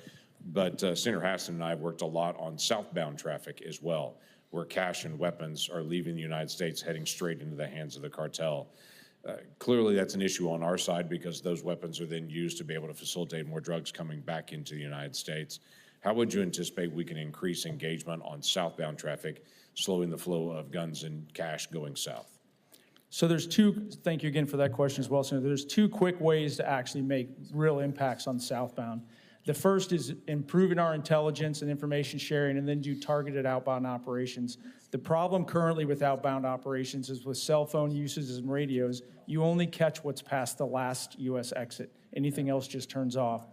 But Senator Hassan and I have worked a lot on southbound traffic as well, where cash and weapons are leaving the United States, heading straight into the hands of the cartel. Clearly, that's an issue on our side because those weapons are then used to be able to facilitate more drugs coming back into the United States. How would you anticipate we can increase engagement on southbound traffic, slowing the flow of guns and cash going south? So thank you again for that question as well, Senator. There's two quick ways to actually make real impacts on southbound. The first is improving our intelligence and information sharing, and then do targeted outbound operations. The problem currently with outbound operations is with cell phone usages and radios, you only catch what's past the last U.S. exit. Anything else just turns off.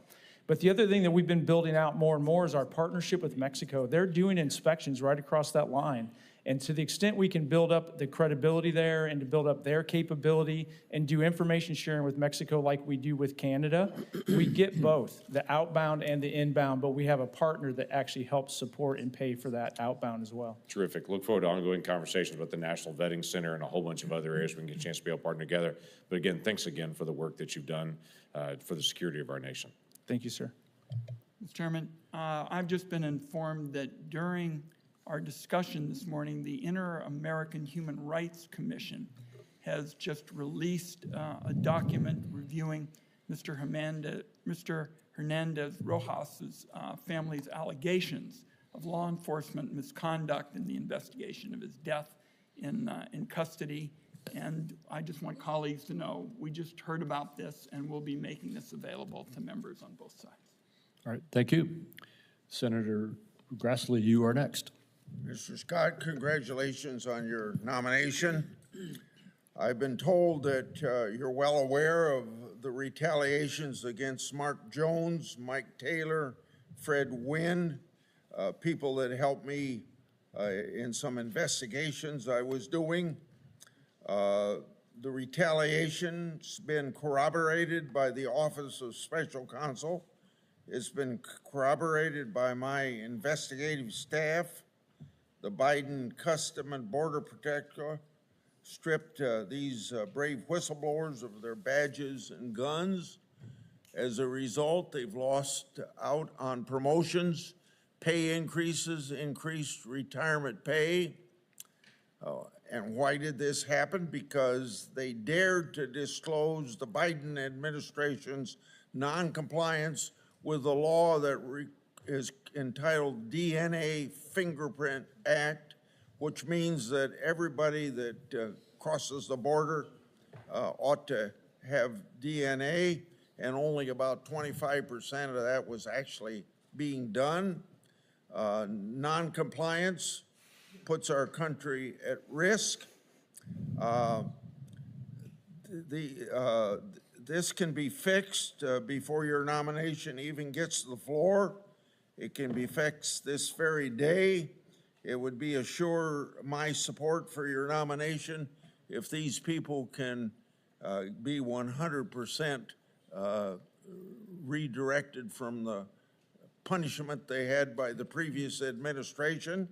But the other thing that we've been building out more and more is our partnership with Mexico. They're doing inspections right across that line. And to the extent we can build up the credibility there and to build up their capability and do information sharing with Mexico like we do with Canada, we get both, the outbound and the inbound, but we have a partner that actually helps support and pay for that outbound as well. Terrific. Look forward to ongoing conversations about the National Vetting Center and a whole bunch of other areas we can get a chance to be able to partner together. But again, thanks again for the work that you've done for the security of our nation. Thank you, sir. Mr. Chairman, I've just been informed that during our discussion this morning, the Inter-American Human Rights Commission has just released a document reviewing Mr. Hernandez Rojas's family's allegations of law enforcement misconduct in the investigation of his death in custody. And I just want colleagues to know, we just heard about this and we'll be making this available to members on both sides. All right, thank you. Senator Grassley, you are next. Mr. Scott, congratulations on your nomination. I've been told that you're well aware of the retaliations against Mark Jones, Mike Taylor, Fred Wynn, people that helped me in some investigations I was doing. The retaliation's been corroborated by the Office of Special Counsel. It's been corroborated by my investigative staff. The Biden Custom and Border Protector stripped these brave whistleblowers of their badges and guns. As a result, they've lost out on promotions, pay increases, increased retirement pay. And why did this happen? Because they dared to disclose the Biden administration's noncompliance with the law that is entitled DNA Fingerprint Act, which means that everybody that crosses the border ought to have DNA, and only about 25% of that was actually being done. Noncompliance puts our country at risk. This can be fixed before your nomination even gets to the floor. It can be fixed this very day. It would be assure my support for your nomination if these people can be 100% redirected from the punishment they had by the previous administration.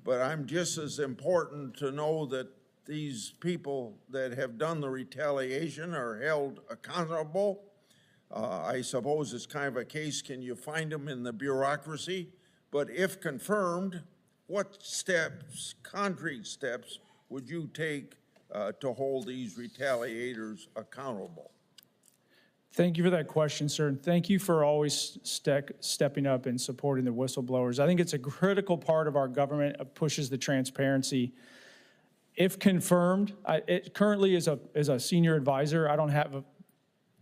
But I'm just as important to know that these people that have done the retaliation are held accountable. I suppose it's kind of a case, can you find them in the bureaucracy? But if confirmed, what steps, concrete steps, would you take to hold these retaliators accountable? Thank you for that question, sir. And thank you for always stepping up and supporting the whistleblowers. I think it's a critical part of our government. It pushes the transparency. If confirmed, currently as a senior advisor, I don't have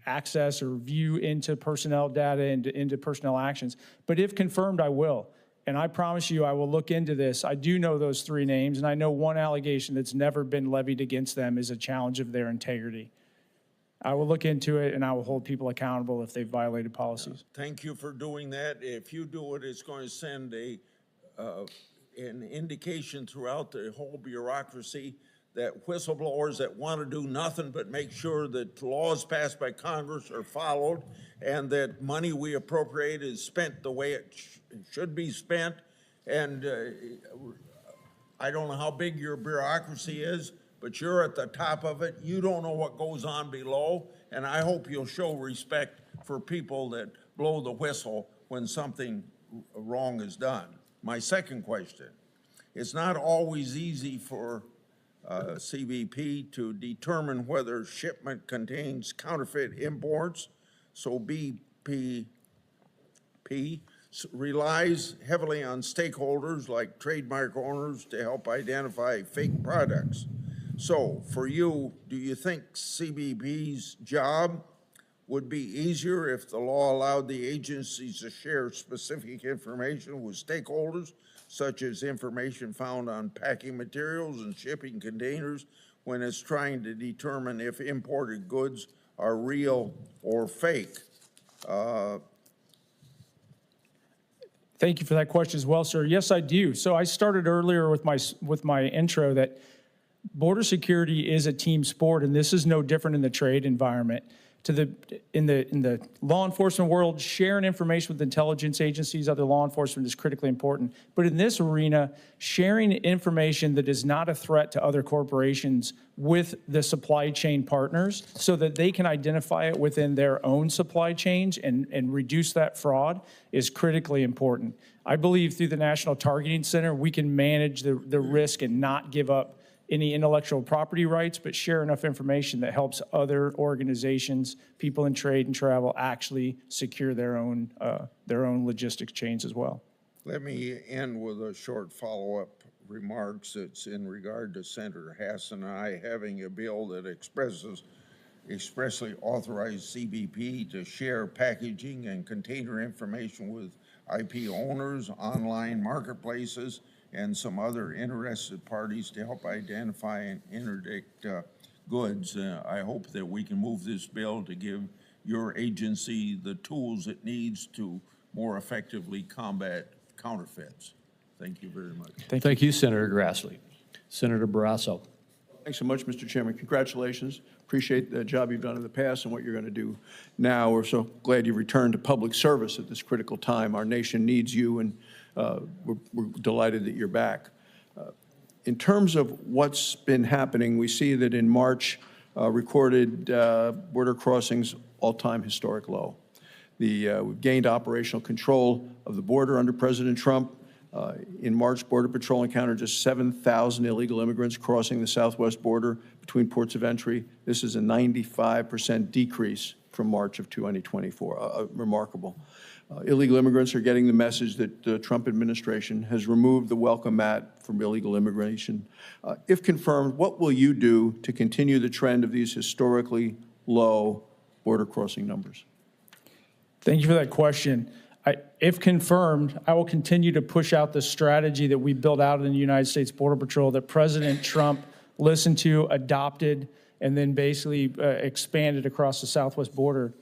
access or view into personnel data and into personnel actions. But if confirmed, I will. And I promise you, I will look into this. I do know those three names, and I know one allegation that's never been levied against them is a challenge of their integrity. I will look into it, and I will hold people accountable if they've violated policies. Thank you for doing that. If you do it, it's going to send an indication throughout the whole bureaucracy that whistleblowers that want to do nothing but make sure that laws passed by Congress are followed and that money we appropriate is spent the way it should be spent. And I don't know how big your bureaucracy is, but you're at the top of it. You don't know what goes on below, and I hope you'll show respect for people that blow the whistle when something wrong is done. My second question, it's not always easy for CBP to determine whether shipment contains counterfeit imports, so BP relies heavily on stakeholders like trademark owners to help identify fake products. So for you, do you think CBP's job would be easier if the law allowed the agencies to share specific information with stakeholders, such as information found on packing materials and shipping containers, when it's trying to determine if imported goods are real or fake? Thank you for that question as well, sir. Yes, I do. So I started earlier with my intro that border security is a team sport, and this is no different in the trade environment. In the law enforcement world, sharing information with intelligence agencies, other law enforcement is critically important. But in this arena, sharing information that is not a threat to other corporations with the supply chain partners so that they can identify it within their own supply chains and reduce that fraud is critically important. I believe through the National Targeting Center, we can manage the risk and not give up any intellectual property rights, but share enough information that helps other organizations, people in trade and travel actually secure their own logistics chains as well. Let me end with a short follow-up remarks. It's in regard to Senator Hassan and I having a bill that expressly authorized CBP to share packaging and container information with IP owners, online marketplaces, and some other interested parties to help identify and interdict goods. I hope that we can move this bill to give your agency the tools it needs to more effectively combat counterfeits. Thank you very much. Thank you, Senator Grassley. Senator Barrasso. Thanks so much, Mr. Chairman. Congratulations. Appreciate the job you've done in the past and what you're going to do now. We're so glad you returned to public service at this critical time. Our nation needs you, and we're delighted that you're back. In terms of what's been happening, we see that in March, recorded border crossings all-time historic low. We've gained operational control of the border under President Trump. In March, Border Patrol encountered just 7,000 illegal immigrants crossing the southwest border between ports of entry. This is a 95% decrease from March of 2024, remarkable. Illegal immigrants are getting the message that the Trump administration has removed the welcome mat from illegal immigration. If confirmed, what will you do to continue the trend of these historically low border crossing numbers? Thank you for that question. If confirmed, I will continue to push out the strategy that we built out in the United States Border Patrol that President Trump listened to, adopted, and then basically expanded across the southwest border.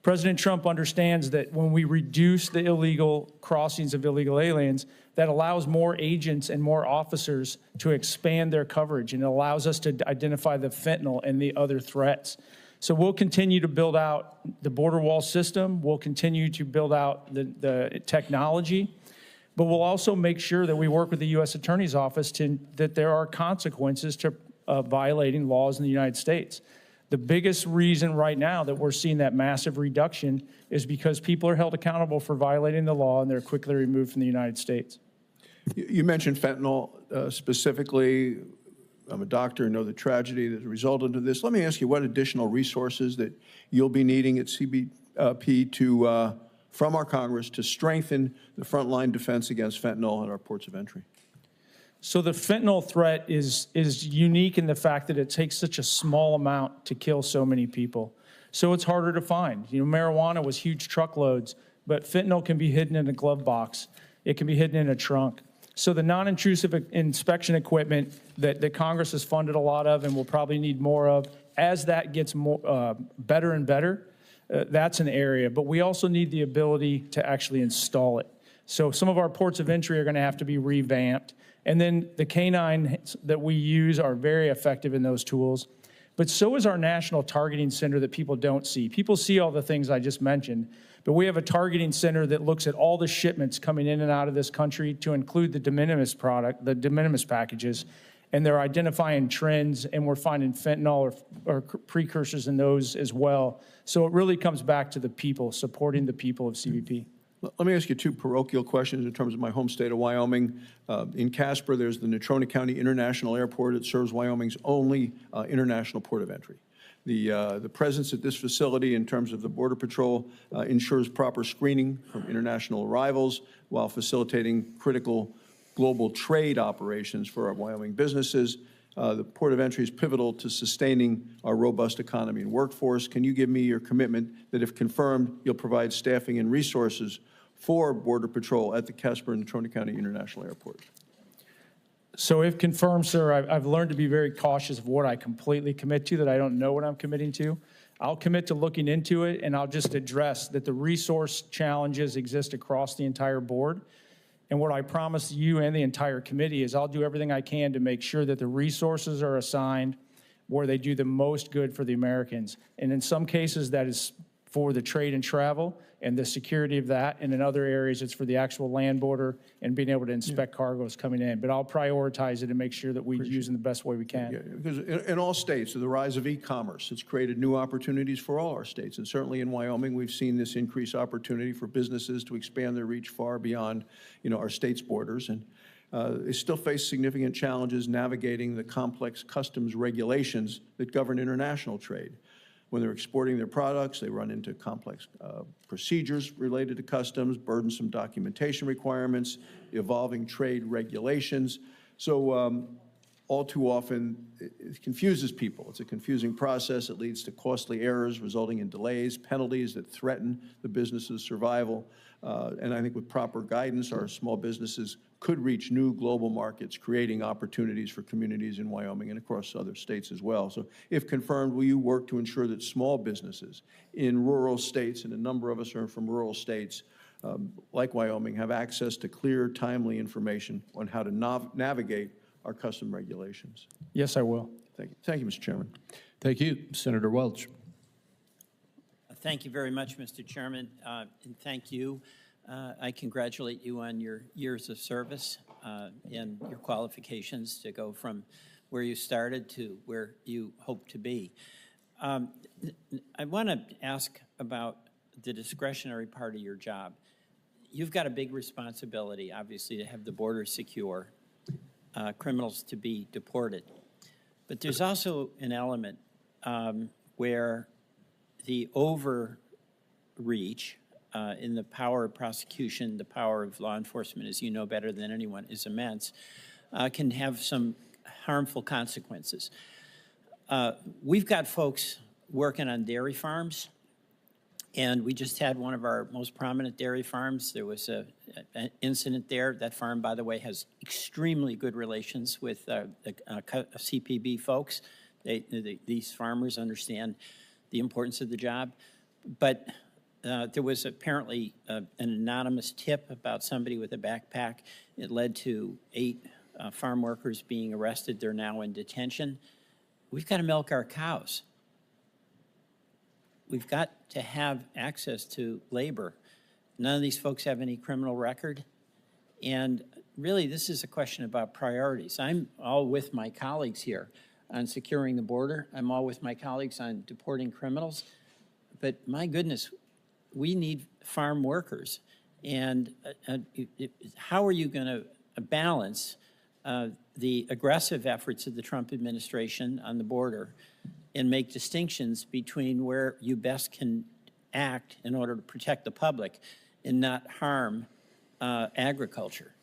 President Trump understands that when we reduce the illegal crossings of illegal aliens, that allows more agents and more officers to expand their coverage, and it allows us to identify the fentanyl and the other threats. So we'll continue to build out the border wall system. We'll continue to build out the technology, but we'll also make sure that we work with the U.S. Attorney's Office that there are consequences to violating laws in the United States. The biggest reason right now that we're seeing that massive reduction is because people are held accountable for violating the law and they're quickly removed from the United States. You mentioned fentanyl specifically. I'm a doctor and know the tragedy that resulted in this. Let me ask you what additional resources that you'll be needing at CBP from our Congress to strengthen the frontline defense against fentanyl at our ports of entry. So the fentanyl threat is unique in the fact that it takes such a small amount to kill so many people. So it's harder to find. You know, marijuana was huge truckloads, but fentanyl can be hidden in a glove box. It can be hidden in a trunk. So the non-intrusive inspection equipment that Congress has funded a lot of and will probably need more of, as that gets more, better and better, that's an area. But we also need the ability to actually install it. So some of our ports of entry are going to have to be revamped. And then the canines that we use are very effective in those tools. But so is our national targeting center that people don't see. People see all the things I just mentioned, but we have a targeting center that looks at all the shipments coming in and out of this country to include the de minimis product, the de minimis packages, and they're identifying trends, and we're finding fentanyl or precursors in those as well. So it really comes back to the people, supporting the people of CBP. Let me ask you two parochial questions in terms of my home state of Wyoming. In Casper, there's the Natrona County International Airport. It serves Wyoming's only international port of entry. The presence at this facility in terms of the Border Patrol ensures proper screening from international arrivals while facilitating critical global trade operations for our Wyoming businesses. The port of entry is pivotal to sustaining our robust economy and workforce. Can you give me your commitment that if confirmed, you'll provide staffing and resources for Border Patrol at the Casper and Natrona County International Airport? So if confirmed, sir, I've learned to be very cautious of what I completely commit to, that I don't know what I'm committing to. I'll commit to looking into it, and I'll just address that the resource challenges exist across the entire board. And what I promise you and the entire committee is I'll do everything I can to make sure that the resources are assigned where they do the most good for the Americans. And in some cases, that is for the trade and travel and the security of that. And in other areas, it's for the actual land border and being able to inspect cargoes coming in. But I'll prioritize it and make sure that we use it in the best way we can. Yeah, because in all states, the rise of e-commerce, it's created new opportunities for all our states. And certainly in Wyoming, we've seen this increased opportunity for businesses to expand their reach far beyond, our state's borders. And they still face significant challenges navigating the complex customs regulations that govern international trade. When they're exporting their products, they run into complex procedures related to customs, burdensome documentation requirements, evolving trade regulations. So all too often, it confuses people. It's a confusing process. It leads to costly errors, resulting in delays, penalties that threaten the business's survival. And I think with proper guidance, our small businesses could reach new global markets, creating opportunities for communities in Wyoming and across other states as well. So if confirmed, will you work to ensure that small businesses in rural states, and a number of us are from rural states, like Wyoming, have access to clear, timely information on how to navigate our custom regulations? Yes, I will. Thank you. Thank you, Mr. Chairman. Thank you. Senator Welch. Thank you very much, Mr. Chairman, and thank you. I congratulate you on your years of service and your qualifications to go from where you started to where you hope to be. I want to ask about the discretionary part of your job. You've got a big responsibility, obviously, to have the border secure, criminals to be deported. But there's also an element where the overreach in the power of prosecution, the power of law enforcement, as you know better than anyone, is immense, can have some harmful consequences. We've got folks working on dairy farms, and we just had one of our most prominent dairy farms. There was an incident there. That farm, by the way, has extremely good relations with CPB folks. These farmers understand the importance of the job. But there was apparently an anonymous tip about somebody with a backpack. It led to 8 farm workers being arrested. They're now in detention. We've got to milk our cows. We've got to have access to labor. None of these folks have any criminal record. And really, this is a question about priorities. I'm all with my colleagues here on securing the border. I'm all with my colleagues on deporting criminals. But my goodness, we need farm workers. And how are you going to balance the aggressive efforts of the Trump administration on the border and make distinctions between where you best can act in order to protect the public and not harm agriculture?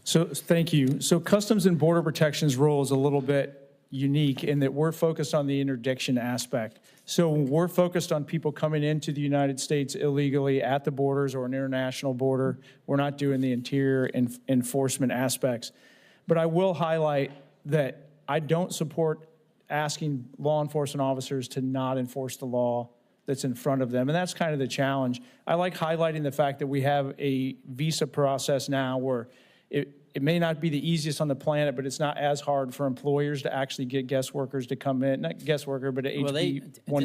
So thank you. So Customs and Border Protection's role is a little bit unique in that we're focused on the interdiction aspect. So we're focused on people coming into the United States illegally at the borders or an international border. We're not doing the interior enforcement aspects. But I will highlight that I don't support asking law enforcement officers to not enforce the law that's in front of them. And that's kind of the challenge. I like highlighting the fact that we have a visa process now where it may not be the easiest on the planet, but it's not as hard for employers to actually get guest workers to come in. Not guest worker, but an HB1. Well,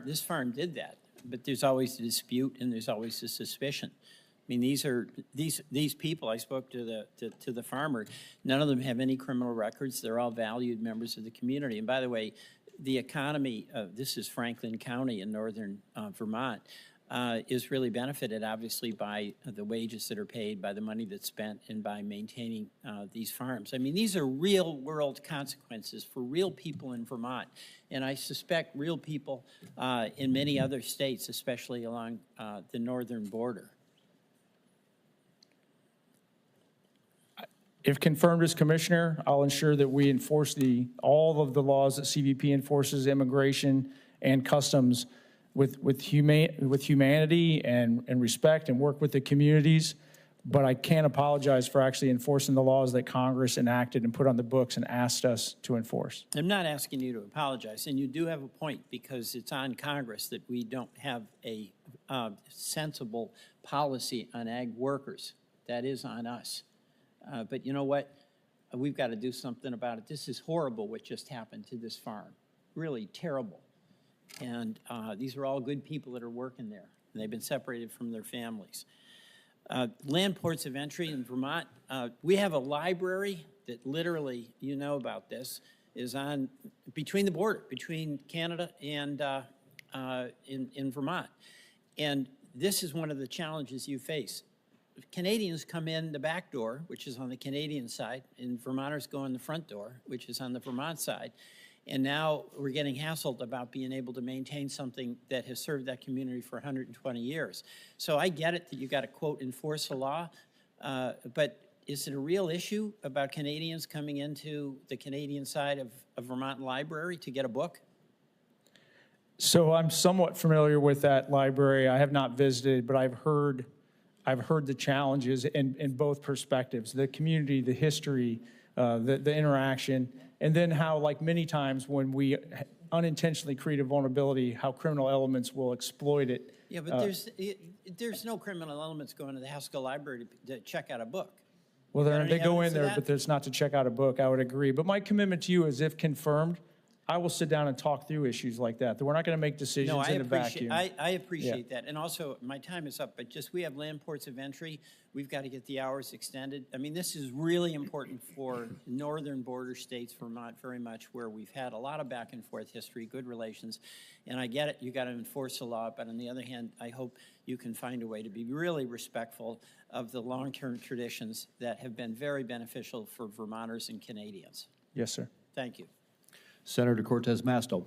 this farm did that, but there's always a dispute and there's always a suspicion. I mean, these people, I spoke to the farmer, none of them have any criminal records. They're all valued members of the community. And by the way, the economy, this is Franklin County in northern Vermont, is really benefited, obviously, by the wages that are paid, by the money that's spent, and by maintaining these farms. I mean, these are real-world consequences for real people in Vermont, and I suspect real people in many other states, especially along the northern border. If confirmed as commissioner, I'll ensure that we enforce all of the laws that CBP enforces, immigration and customs, with humanity and respect, and work with the communities. But I can't apologize for actually enforcing the laws that Congress enacted and put on the books and asked us to enforce. I'm not asking you to apologize, and you do have a point, because it's on Congress that we don't have a sensible policy on ag workers. That is on us. But you know what? We've got to do something about it. This is horrible what just happened to this farm. Really terrible. And these are all good people that are working there, and they've been separated from their families. Land ports of entry in Vermont, we have a library that literally, you know about this, is on between the border, between Canada and in Vermont. And this is one of the challenges you face. Canadians come in the back door, which is on the Canadian side, and Vermonters go in the front door, which is on the Vermont side. And now we're getting hassled about being able to maintain something that has served that community for 120 years. So I get it that you got to, quote, enforce the law, but is it a real issue about Canadians coming into the Canadian side of Vermont Library to get a book? So I'm somewhat familiar with that library. I have not visited, but I've heard the challenges in both perspectives, the community, the history, the interaction, and then how, like many times when we unintentionally create a vulnerability, how criminal elements will exploit it. Yeah, but there's no criminal elements going to the Haskell Library to check out a book. Well, they go in there, that? but it's not to check out a book. I would agree. But my commitment to you is, if confirmed, I will sit down and talk through issues like that. We're not going to make decisions in a vacuum. I appreciate that. And also, my time is up, but just we have land ports of entry. We've got to get the hours extended. I mean, this is really important for northern border states, Vermont, very much, where we've had a lot of back and forth history, good relations. And I get it, you got to enforce the law, but on the other hand, I hope you can find a way to be really respectful of the long-term traditions that have been very beneficial for Vermonters and Canadians. Yes, sir. Thank you. Senator Cortez Masto.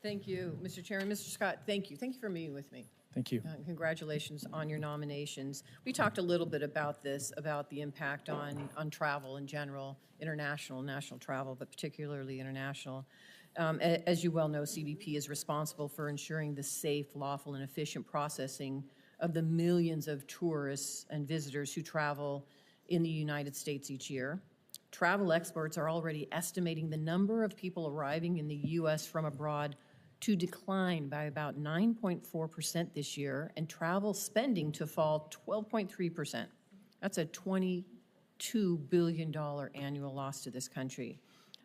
Thank you, Mr. Chairman. Mr. Scott, thank you. Thank you for meeting with me. Thank you. Congratulations on your nominations. We talked a little bit about this, about the impact on travel in general, international, national travel, but particularly international. As you well know, CBP is responsible for ensuring the safe, lawful, and efficient processing of the millions of tourists and visitors who travel in the United States each year. Travel experts are already estimating the number of people arriving in the U.S. from abroad to decline by about 9.4% this year, and travel spending to fall 12.3%. That's a $22 billion annual loss to this country.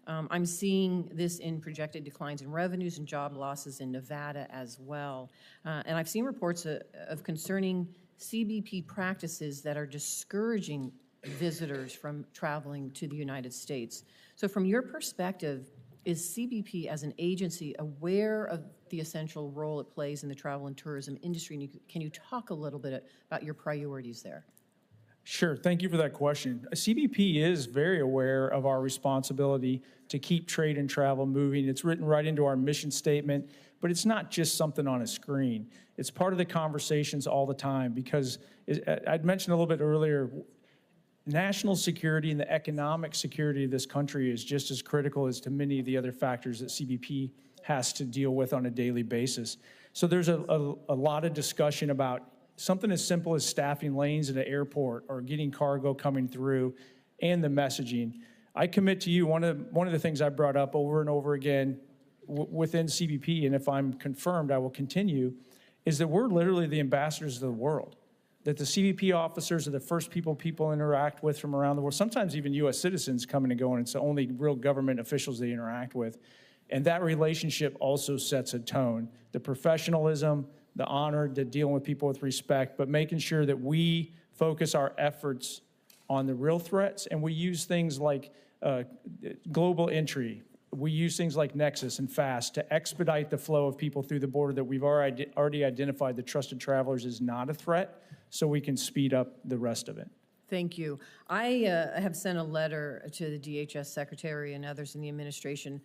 I'm seeing this in projected declines in revenues and job losses in Nevada as well. And I've seen reports of concerning CBP practices that are discouraging visitors from traveling to the United States. So from your perspective, is CBP as an agency aware of the essential role it plays in the travel and tourism industry? And can you talk a little bit about your priorities there? Sure. Thank you for that question. CBP is very aware of our responsibility to keep trade and travel moving. It's written right into our mission statement, but it's not just something on a screen. It's part of the conversations all the time, because I'd mentioned a little bit earlier, national security and the economic security of this country is just as critical as to many of the other factors that CBP has to deal with on a daily basis. So there's a lot of discussion about something as simple as staffing lanes at an airport or getting cargo coming through, and the messaging. I commit to you, one of the things I brought up over and over again within CBP, and if I'm confirmed, I will continue, is that we're literally the ambassadors of the world. That the CBP officers are the first people interact with from around the world. Sometimes even U.S. citizens coming and going. It's the only real government officials they interact with. And that relationship also sets a tone. The professionalism, the honor, the dealing with people with respect, but making sure that we focus our efforts on the real threats, and we use things like global entry. We use things like Nexus and FAST to expedite the flow of people through the border that we've already identified the trusted travelers is not a threat, so we can speed up the rest of it. Thank you. I have sent a letter to the DHS Secretary and others in the administration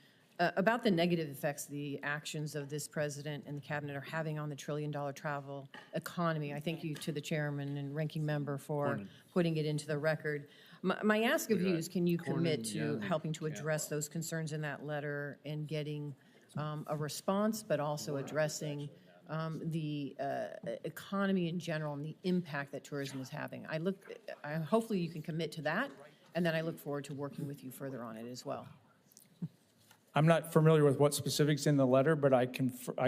about the negative effects the actions of this president and the cabinet are having on the trillion-dollar travel economy. I thank you to the chairman and ranking member for putting it into the record. My ask of you is, can you commit to helping to address those concerns in that letter and getting a response, but also addressing the economy in general and the impact that tourism is having? Hopefully you can commit to that, and then I look forward to working with you further on it as well. I'm not familiar with what specifics in the letter, but I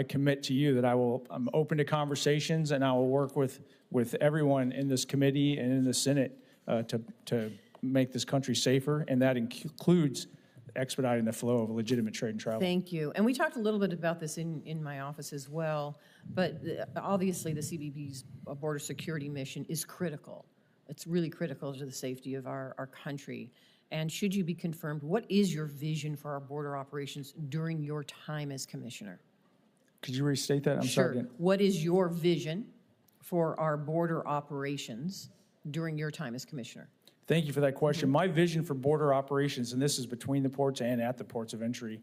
commit to you that I'm open to conversations, and I will work with everyone in this committee and in the Senate to make this country safer, and that includes expediting the flow of legitimate trade and travel. Thank you. And we talked a little bit about this in my office as well, but obviously the CBP's border security mission is critical. It's really critical to the safety of our country. And should you be confirmed, what is your vision for our border operations during your time as commissioner? Could you restate that? I'm sorry. Sure. What is your vision for our border operations during your time as commissioner? Thank you for that question. My vision for border operations, and this is between the ports and at the ports of entry,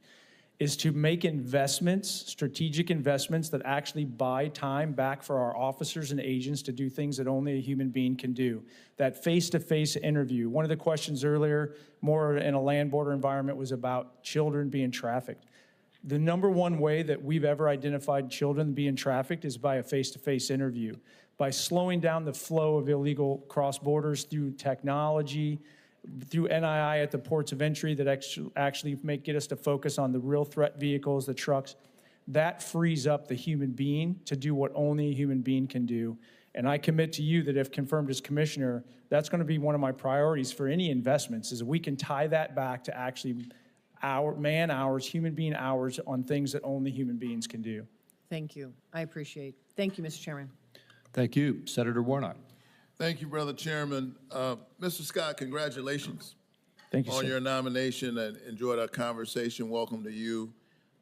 is to make investments, strategic investments that actually buy time back for our officers and agents to do things that only a human being can do. That face-to-face interview. One of the questions earlier, more in a land border environment, was about children being trafficked. The number one way that we've ever identified children being trafficked is by a face-to-face interview, by slowing down the flow of illegal cross borders through technology, through NII at the ports of entry that actually get us to focus on the real threat vehicles, the trucks. That frees up the human being to do what only a human being can do. And I commit to you that if confirmed as commissioner, that's going to be one of my priorities for any investments, is we can tie that back to actually our man hours, human being hours on things that only human beings can do. Thank you. I appreciate. Thank you, Mr. Chairman. Thank you. Senator Warnock. Thank you, Brother Chairman. Mr. Scott, congratulations Thank you, on sir. your nomination, and enjoyed our conversation. Welcome to you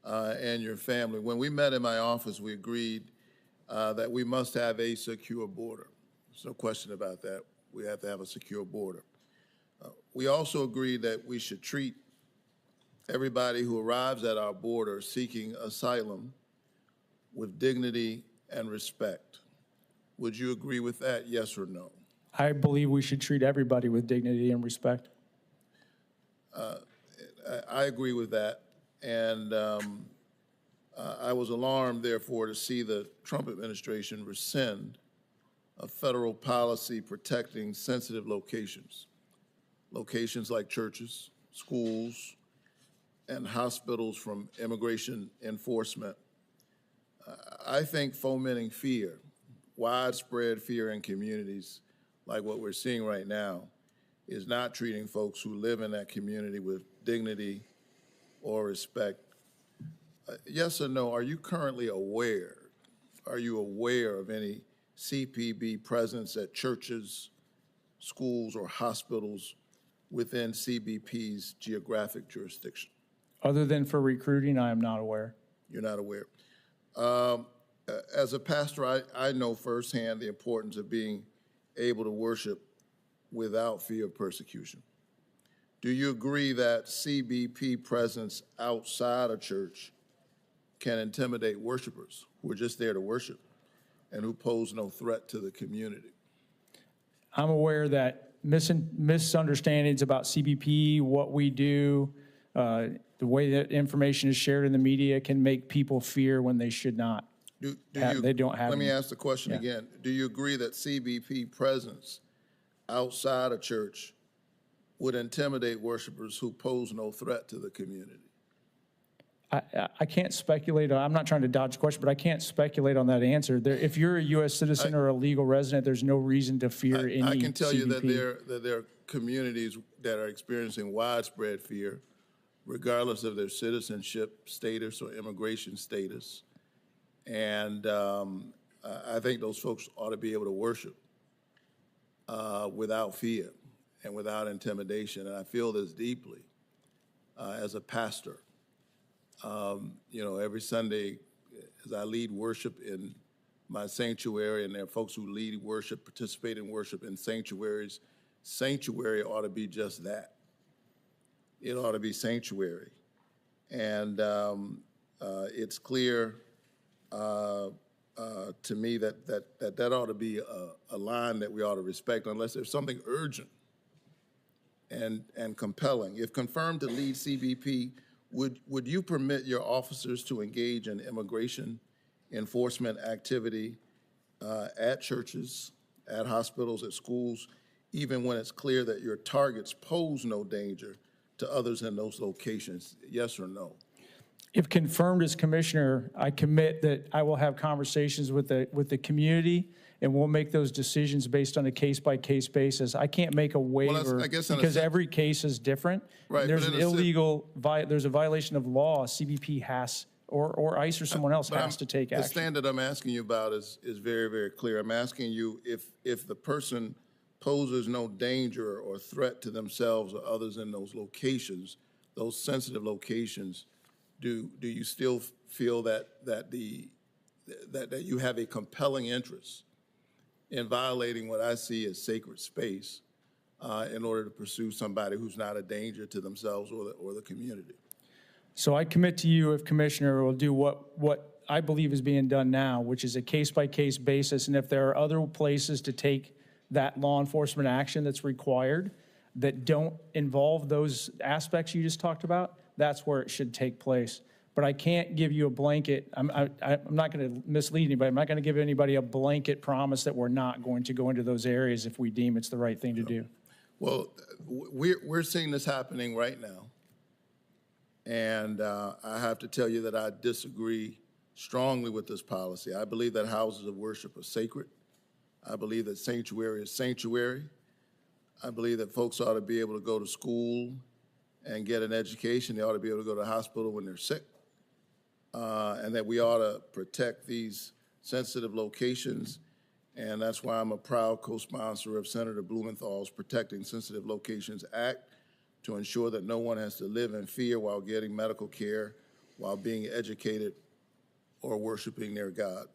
and your family. When we met in my office, we agreed that we must have a secure border. There's no question about that. We have to have a secure border. We also agreed that we should treat everybody who arrives at our border seeking asylum with dignity and respect. Would you agree with that, yes or no? I believe we should treat everybody with dignity and respect. I agree with that. And I was alarmed, therefore, to see the Trump administration rescind a federal policy protecting sensitive locations, locations like churches, schools, and hospitals from immigration enforcement. I think fomenting fear, widespread fear in communities like what we're seeing right now, is not treating folks who live in that community with dignity or respect. Yes or no, are you currently aware, of any CPB presence at churches, schools, or hospitals within CBP's geographic jurisdiction? Other than for recruiting, I am not aware. You're not aware. As a pastor, I know firsthand the importance of being able to worship without fear of persecution. Do you agree that CBP presence outside a church can intimidate worshipers who are just there to worship and who pose no threat to the community? I'm aware that misunderstandings about CBP, what we do, the way that information is shared in the media can make people fear when they should not. They don't have. Let me ask the question again. Do you agree that CBP presence outside a church would intimidate worshipers who pose no threat to the community? I can't speculate. I'm not trying to dodge the question, but I can't speculate on that answer. If you're a U.S. citizen or a legal resident, there's no reason to fear any CBP. I can tell you that there are communities that are experiencing widespread fear, regardless of their citizenship status or immigration status. And I think those folks ought to be able to worship without fear and without intimidation. And I feel this deeply as a pastor. You know, every Sunday as I lead worship in my sanctuary, and there are folks who lead worship, participate in worship in sanctuaries. Sanctuary ought to be just that. It ought to be sanctuary. And it's clear to me that ought to be a line that we ought to respect, unless there's something urgent and compelling. If confirmed to lead CBP, would you permit your officers to engage in immigration enforcement activity at churches, at hospitals, at schools, even when it's clear that your targets pose no danger to others in those locations? Yes or no? If confirmed as commissioner, I commit that I will have conversations with the community, and we'll make those decisions based on a case-by-case basis. I can't make a waiver because every case is different. Right. There's an illegal, there's a violation of law. CBP has, or ICE or someone else has to take action. The standard I'm asking you about is very, very clear. I'm asking you if the person poses no danger or threat to themselves or others in those locations, those sensitive locations, do you still feel that you have a compelling interest in violating what I see as sacred space in order to pursue somebody who's not a danger to themselves or the community? So I commit to you, if Commissioner, will do what I believe is being done now, which is a case-by-case basis, and if there are other places to take that law enforcement action that's required that don't involve those aspects you just talked about, that's where it should take place. But I can't give you a blanket, I'm not going to mislead anybody, I'm not going to give anybody a blanket promise that we're not going to go into those areas if we deem it's the right thing to do. Well, we're seeing this happening right now. And I have to tell you that I disagree strongly with this policy. I believe that houses of worship are sacred. I believe that sanctuary is sanctuary. I believe that folks ought to be able to go to school and get an education. They ought to be able to go to the hospital when they're sick. And that we ought to protect these sensitive locations. And that's why I'm a proud co-sponsor of Senator Blumenthal's Protecting Sensitive Locations Act, to ensure that no one has to live in fear while getting medical care, while being educated or worshiping their God.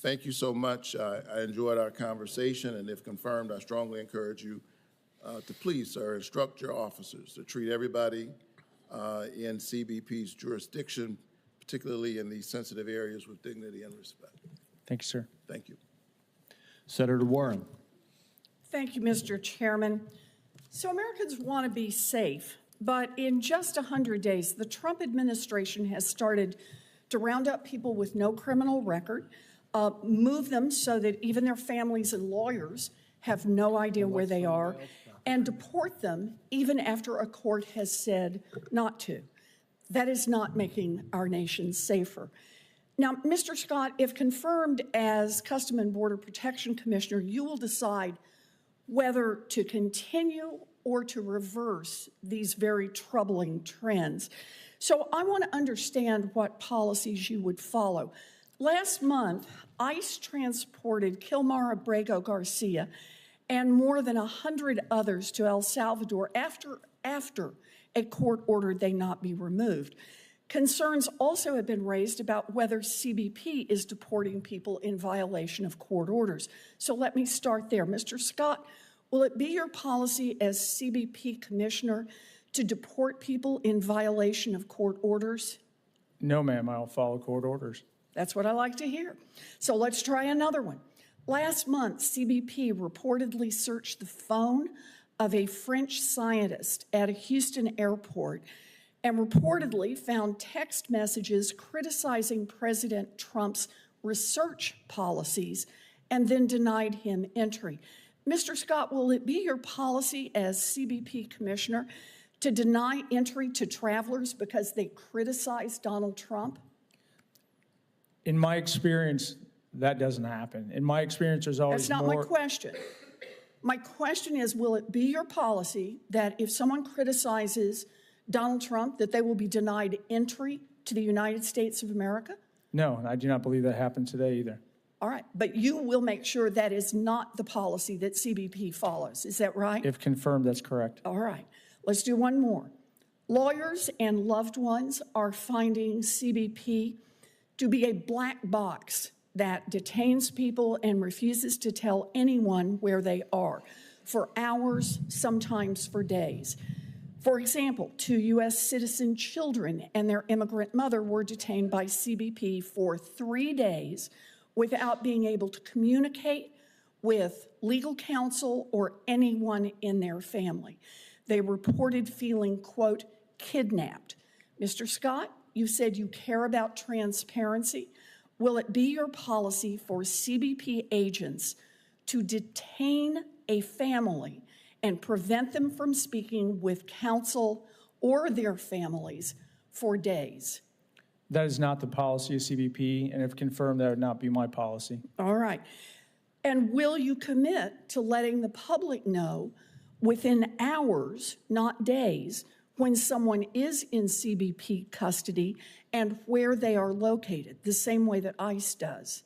Thank you so much. I enjoyed our conversation, and if confirmed, I strongly encourage you to please, sir, instruct your officers to treat everybody in CBP's jurisdiction, particularly in these sensitive areas, with dignity and respect. Thank you, sir. Thank you. Senator Warren. Thank you, Mr. Chairman. So Americans want to be safe, but in just 100 days, the Trump administration has started to round up people with no criminal record, move them so that even their families and lawyers have no idea where they are, and deport them even after a court has said not to. That is not making our nation safer. Now, Mr. Scott, if confirmed as Custom and Border Protection Commissioner, you will decide whether to continue or to reverse these very troubling trends. So I want to understand what policies you would follow. Last month, ICE transported Kilmar Abrego Garcia and more than 100 others to El Salvador after a court ordered they not be removed. Concerns also have been raised about whether CBP is deporting people in violation of court orders. So let me start there. Mr. Scott, will it be your policy as CBP Commissioner to deport people in violation of court orders? No, ma'am, I'll follow court orders. That's what I like to hear. So let's try another one. Last month, CBP reportedly searched the phone of a French scientist at a Houston airport and reportedly found text messages criticizing President Trump's research policies and then denied him entry. Mr. Scott, will it be your policy as CBP Commissioner to deny entry to travelers because they criticize Donald Trump? In my experience, that doesn't happen. In my experience, there's always That's not more. my question. My question is, will it be your policy that if someone criticizes Donald Trump, that they will be denied entry to the United States of America? No, I do not believe that happened today either. All right, but you will make sure that is not the policy that CBP follows. Is that right? If confirmed, that's correct. All right, let's do one more. Lawyers and loved ones are finding CBP to be a black box that detains people and refuses to tell anyone where they are for hours, sometimes for days. For example, 2 U.S. citizen children and their immigrant mother were detained by CBP for 3 days without being able to communicate with legal counsel or anyone in their family. They reported feeling, quote, kidnapped. Mr. Scott, you said you care about transparency. Will it be your policy for CBP agents to detain a family and prevent them from speaking with counsel or their families for days? That is not the policy of CBP, and if confirmed, that would not be my policy. All right. And will you commit to letting the public know within hours, not days, when someone is in CBP custody and where they are located, the same way that ICE does?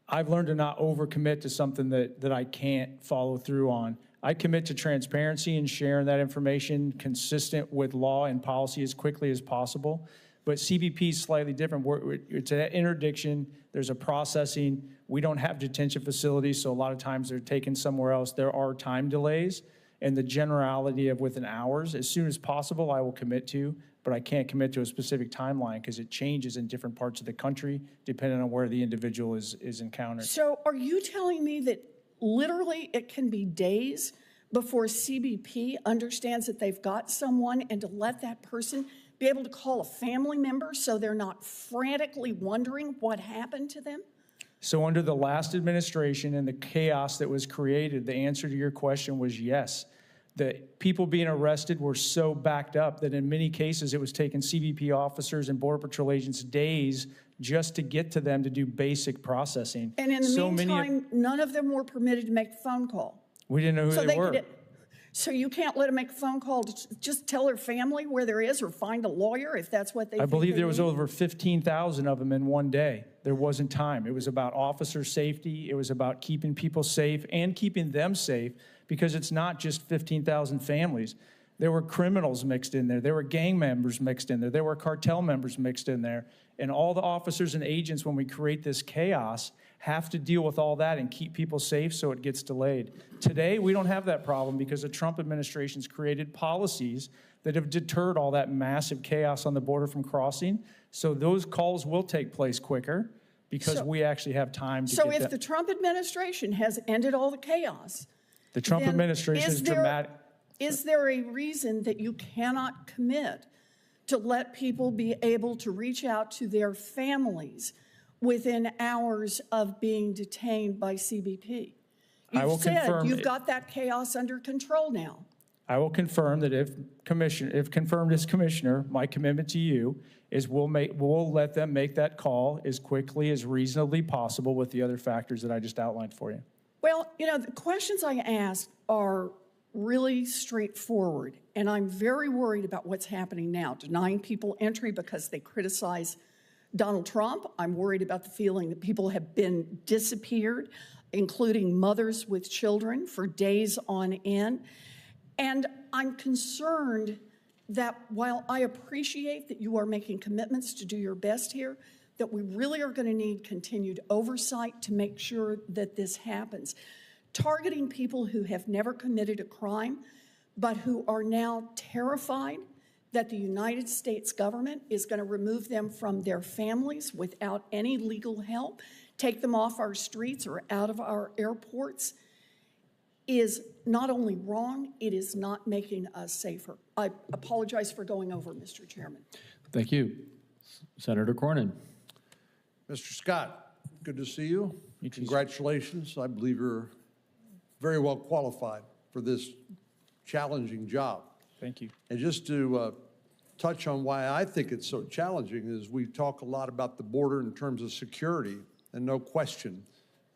I've learned to not overcommit to something that I can't follow through on. I commit to transparency and sharing that information consistent with law and policy as quickly as possible. But CBP is slightly different. It's an interdiction. There's a processing. We don't have detention facilities, so a lot of times they're taken somewhere else. There are time delays. And the generality of within hours, as soon as possible, I will commit to, but I can't commit to a specific timeline because it changes in different parts of the country depending on where the individual is encountered. So are you telling me that literally it can be days before CBP understands that they've got someone, and to let that person be able to call a family member so they're not frantically wondering what happened to them? So under the last administration and the chaos that was created, the answer to your question was yes. The people being arrested were so backed up that in many cases it was taking CBP officers and Border Patrol agents days just to get to them to do basic processing. And in the meantime, none of them were permitted to make a phone call. We didn't know who they were. So you can't let them make a phone call to just tell their family where there is, or find a lawyer if that's what they think. I believe there was over 15,000 of them in one day. There wasn't time. It was about officer safety. It was about keeping people safe and keeping them safe, because it's not just 15,000 families. There were criminals mixed in there. There were gang members mixed in there. There were cartel members mixed in there. And all the officers and agents, when we create this chaos, have to deal with all that and keep people safe so it gets delayed. Today, we don't have that problem because the Trump administration's created policies that have deterred all that massive chaos on the border from crossing. So those calls will take place quicker because we actually have time to get that. So if the Trump administration has ended all the chaos, the Trump administration is dramatic. Is there a reason that you cannot commit to let people be able to reach out to their families within hours of being detained by CBP? You've said you've got that chaos under control now. I will confirm that if confirmed as commissioner, my commitment to you is we'll let them make that call as quickly as reasonably possible with the other factors that I just outlined for you. Well, you know, the questions I asked are really straightforward, and I'm very worried about what's happening now, denying people entry because they criticize Donald Trump. I'm worried about the feeling that people have been disappeared, including mothers with children, for days on end. And I'm concerned that while I appreciate that you are making commitments to do your best here, that we really are going to need continued oversight to make sure that this happens. Targeting people who have never committed a crime, but who are now terrified that the United States government is going to remove them from their families without any legal help, take them off our streets or out of our airports, is not only wrong, it is not making us safer. I apologize for going over, Mr. Chairman. Thank you. Senator Cornyn. Mr. Scott, good to see you. Congratulations. I believe you're very well qualified for this challenging job. Thank you. And just to touch on why I think it's so challenging is we talk a lot about the border in terms of security, and no question,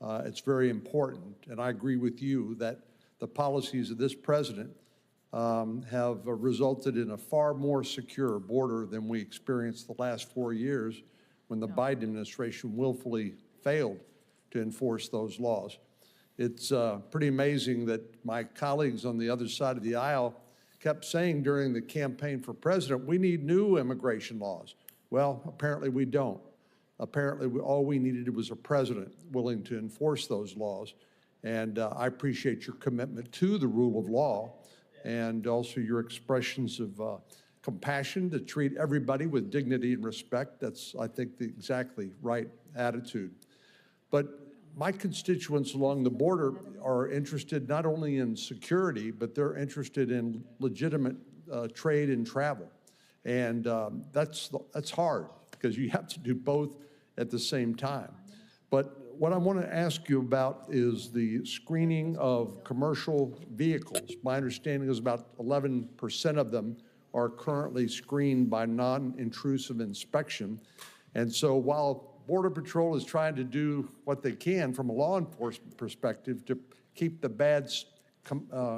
it's very important. And I agree with you that the policies of this president have resulted in a far more secure border than we experienced the last 4 years when the Biden administration willfully failed to enforce those laws. It's pretty amazing that my colleagues on the other side of the aisle kept saying during the campaign for president, we need new immigration laws. Well, apparently we don't. Apparently all we needed was a president willing to enforce those laws. And I appreciate your commitment to the rule of law and also your expressions of compassion to treat everybody with dignity and respect. That's, I think, the exactly right attitude. But my constituents along the border are interested not only in security, but they're interested in legitimate trade and travel. And that's hard because you have to do both at the same time. But what I want to ask you about is the screening of commercial vehicles. My understanding is about 11% of them are currently screened by non-intrusive inspection. And so while Border Patrol is trying to do what they can from a law enforcement perspective to keep the bad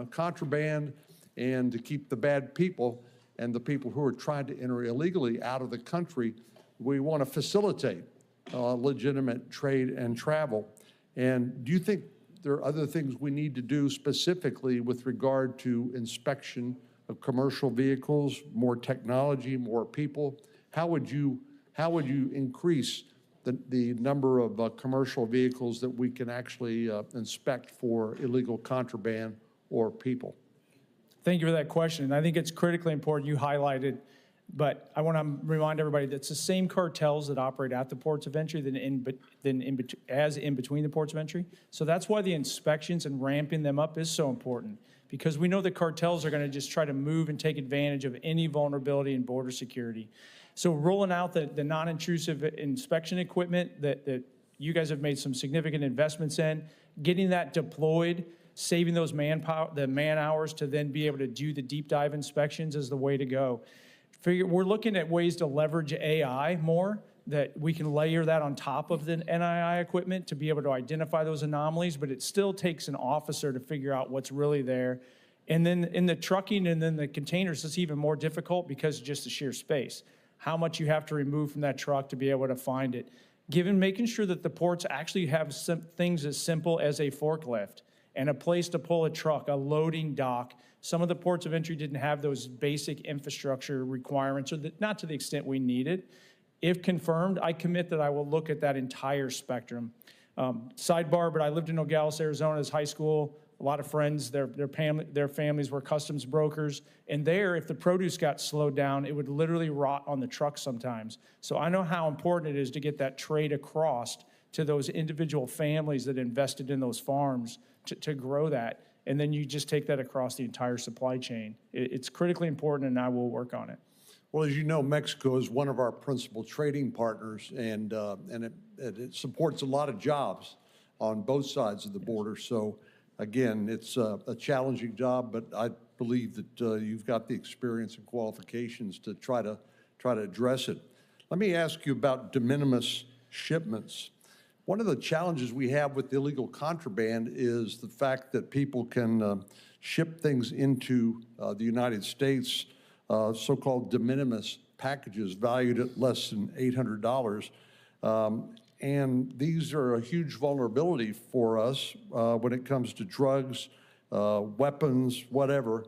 contraband and to keep the bad people and the people who are trying to enter illegally out of the country, we want to facilitate legitimate trade and travel. And do you think there are other things we need to do specifically with regard to inspection of commercial vehicles, more technology, more people? How would you increase the number of commercial vehicles that we can actually inspect for illegal contraband or people? Thank you for that question. And I think it's critically important you highlighted, but I want to remind everybody that it's the same cartels that operate at the ports of entry in between the ports of entry. So that's why the inspections and ramping them up is so important, because we know the cartels are going to just try to move and take advantage of any vulnerability in border security. So rolling out the non-intrusive inspection equipment that you guys have made some significant investments in, getting that deployed, saving those the man hours to then be able to do the deep dive inspections is the way to go. We're looking at ways to leverage AI more, that we can layer that on top of the NII equipment to be able to identify those anomalies, but it still takes an officer to figure out what's really there. And then in the trucking and then the containers, it's even more difficult because of just the sheer space. How much you have to remove from that truck to be able to find it. Making sure that the ports actually have some things as simple as a forklift and a place to pull a truck, a loading dock. Some of the ports of entry didn't have those basic infrastructure requirements, or not to the extent we needed. If confirmed, I commit that I will look at that entire spectrum. Sidebar, but I lived in Nogales, Arizona as high school. A lot of friends, their families were customs brokers. And there, if the produce got slowed down, it would literally rot on the truck sometimes. So I know how important it is to get that trade across to those individual families that invested in those farms to grow that. And then you just take that across the entire supply chain. It's critically important, and I will work on it. Well, as you know, Mexico is one of our principal trading partners, and it supports a lot of jobs on both sides of the border. So, again, it's a challenging job, but I believe that you've got the experience and qualifications to try to address it. Let me ask you about de minimis shipments. One of the challenges we have with illegal contraband is the fact that people can ship things into the United States, so-called de minimis packages valued at less than $800. And these are a huge vulnerability for us when it comes to drugs, weapons, whatever.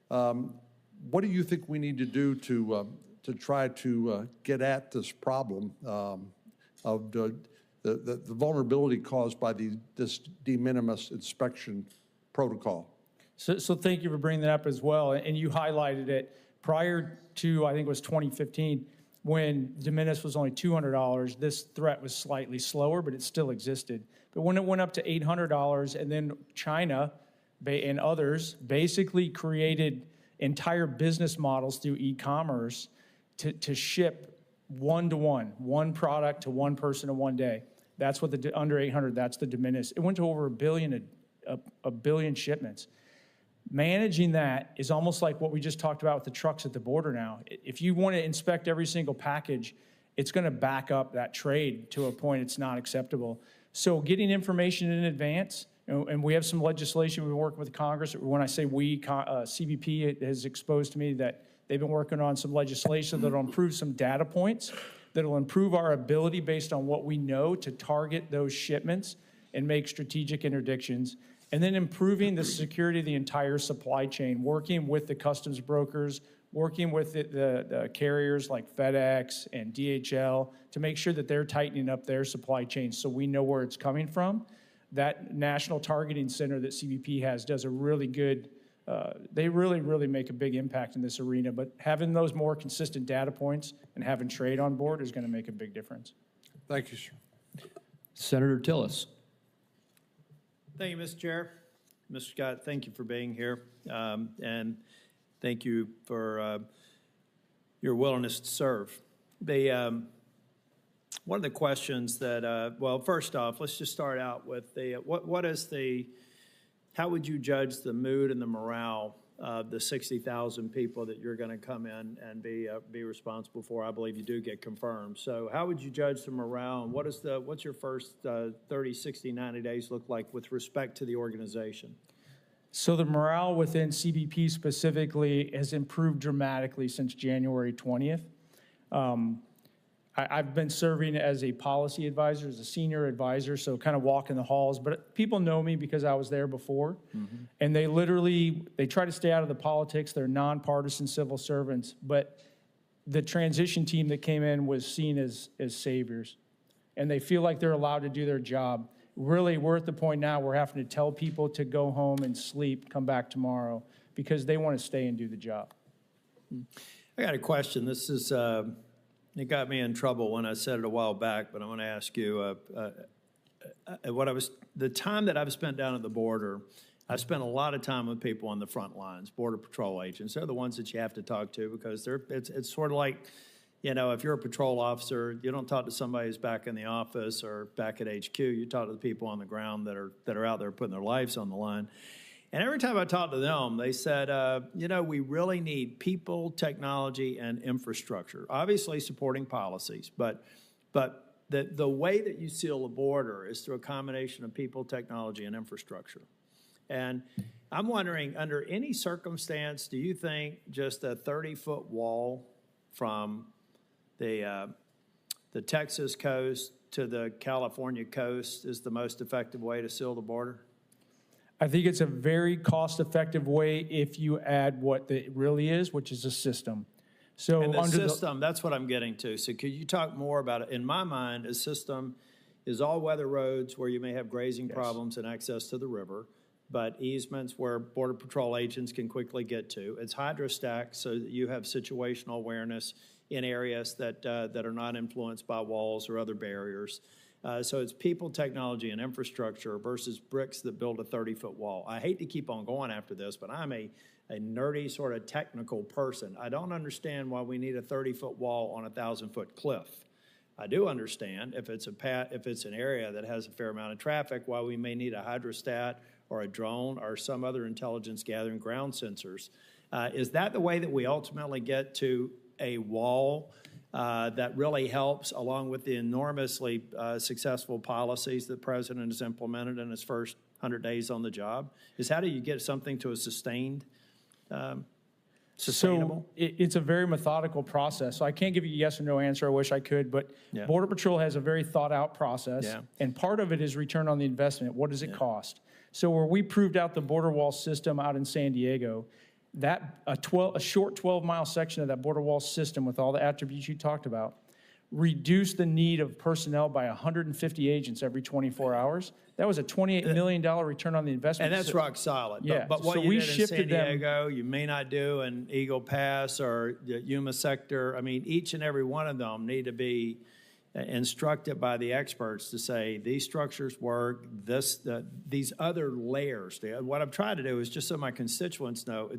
What do you think we need to do to try to get at this problem of the vulnerability caused by this de minimis inspection protocol? So thank you for bringing that up as well. And you highlighted it prior to, I think it was 2015, when de minimis was only $200, this threat was slightly slower, but it still existed. But when it went up to $800, and then China and others basically created entire business models through e-commerce to ship one-to-one, one product to one person in one day. That's what under 800, that's the de minimis. It went to over a billion shipments. Managing that is almost like what we just talked about with the trucks at the border now. If you want to inspect every single package, it's going to back up that trade to a point it's not acceptable. So getting information in advance, and we have some legislation we've been working with Congress. When I say we, CBP has exposed to me that they've been working on some legislation that will improve some data points, that will improve our ability based on what we know to target those shipments and make strategic interdictions. And then improving the security of the entire supply chain, working with the customs brokers, working with the carriers like FedEx and DHL to make sure that they're tightening up their supply chain so we know where it's coming from. That National Targeting Center that CBP has does a really good, they really make a big impact in this arena. But having those more consistent data points and having trade on board is going to make a big difference. Thank you, sir. Senator Tillis. Thank you, Mr. Chair. Mr. Scott, thank you for being here. And thank you for your willingness to serve. One of the questions that, well, first off, let's just start out with how would you judge the mood and the morale of the 60,000 people that you're going to come in and be responsible for? I believe you do get confirmed. So how would you judge the morale, and what's your first 30, 60, 90 days look like with respect to the organization? So the morale within CBP specifically has improved dramatically since January 20th. I've been serving as a policy advisor, as a senior advisor, so kind of walking the halls. But people know me because I was there before. Mm-hmm. And they try to stay out of the politics. They're nonpartisan civil servants. But the transition team that came in was seen as saviors. And they feel like they're allowed to do their job. really, we're at the point now we're having to tell people to go home and sleep, come back tomorrow, because they want to stay and do the job. I got a question. This is, it got me in trouble when I said it a while back, but I want to ask you, the time that I've spent down at the border, I've spent a lot of time with people on the front lines, Border Patrol agents. They're the ones that you have to talk to because it's sort of like, you know, if you're a patrol officer, you don't talk to somebody who's back in the office or back at HQ. You talk to the people on the ground that are out there putting their lives on the line. And every time I talked to them, they said, you know, we really need people, technology, and infrastructure. Obviously supporting policies, but the way that you seal the border is through a combination of people, technology, and infrastructure. And I'm wondering, under any circumstance, do you think just a 30-foot wall from the Texas coast to the California coast is the most effective way to seal the border? I think it's a very cost-effective way if you add what it really is, which is a system. So and the under system, that's what I'm getting to. So could you talk more about it? In my mind, a system is all-weather roads where you may have grazing problems and access to the river, but easements where Border Patrol agents can quickly get to. It's hydrostack so that you have situational awareness in areas that are not influenced by walls or other barriers. So it's people, technology, and infrastructure versus bricks that build a 30-foot wall. I hate to keep on going after this, but I'm a nerdy sort of technical person. I don't understand why we need a 30-foot wall on a 1,000-foot cliff. I do understand if it's an area that has a fair amount of traffic, why we may need a hydrostat or a drone or some other intelligence gathering ground sensors. Is that the way that we ultimately get to a wall that really helps, along with the enormously successful policies that the President has implemented in his first 100 days on the job? Is how do you get something to a sustainable? So it's a very methodical process. So I can't give you a yes or no answer. I wish I could, but Border Patrol has a very thought out process. And part of it is return on the investment. What does it cost? So where we proved out the border wall system out in San Diego, that a short 12-mile section of that border wall system with all the attributes you talked about reduced the need of personnel by 150 agents every 24 hours. That was a $28 million return on the investment. And that's rock solid. Yeah. But what so you we did in shifted San Diego, you may not do in Eagle Pass or the Yuma sector. I mean, each and every one of them need to be instructed by the experts to say these structures work, these other layers. What I'm trying to do is just so my constituents know,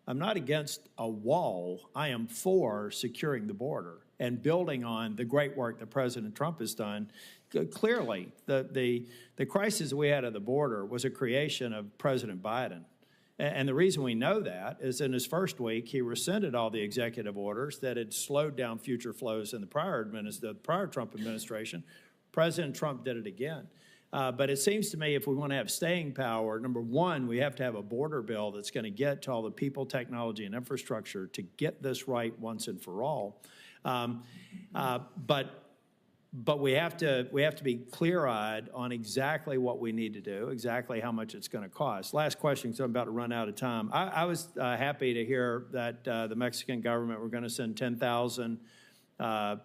I'm not against a wall. I am for securing the border and building on the great work that President Trump has done. Clearly, the crisis we had at the border was a creation of President Biden. And the reason we know that is in his first week, he rescinded all the executive orders that had slowed down future flows in the prior Trump administration. President Trump did it again. But it seems to me if we want to have staying power, number one, we have to have a border bill that's going to get to all the people, technology, and infrastructure to get this right once and for all. But we have to be clear-eyed on exactly what we need to do, exactly how much it's going to cost. Last question, because I'm about to run out of time. I was happy to hear that the Mexican government were going to send 10,000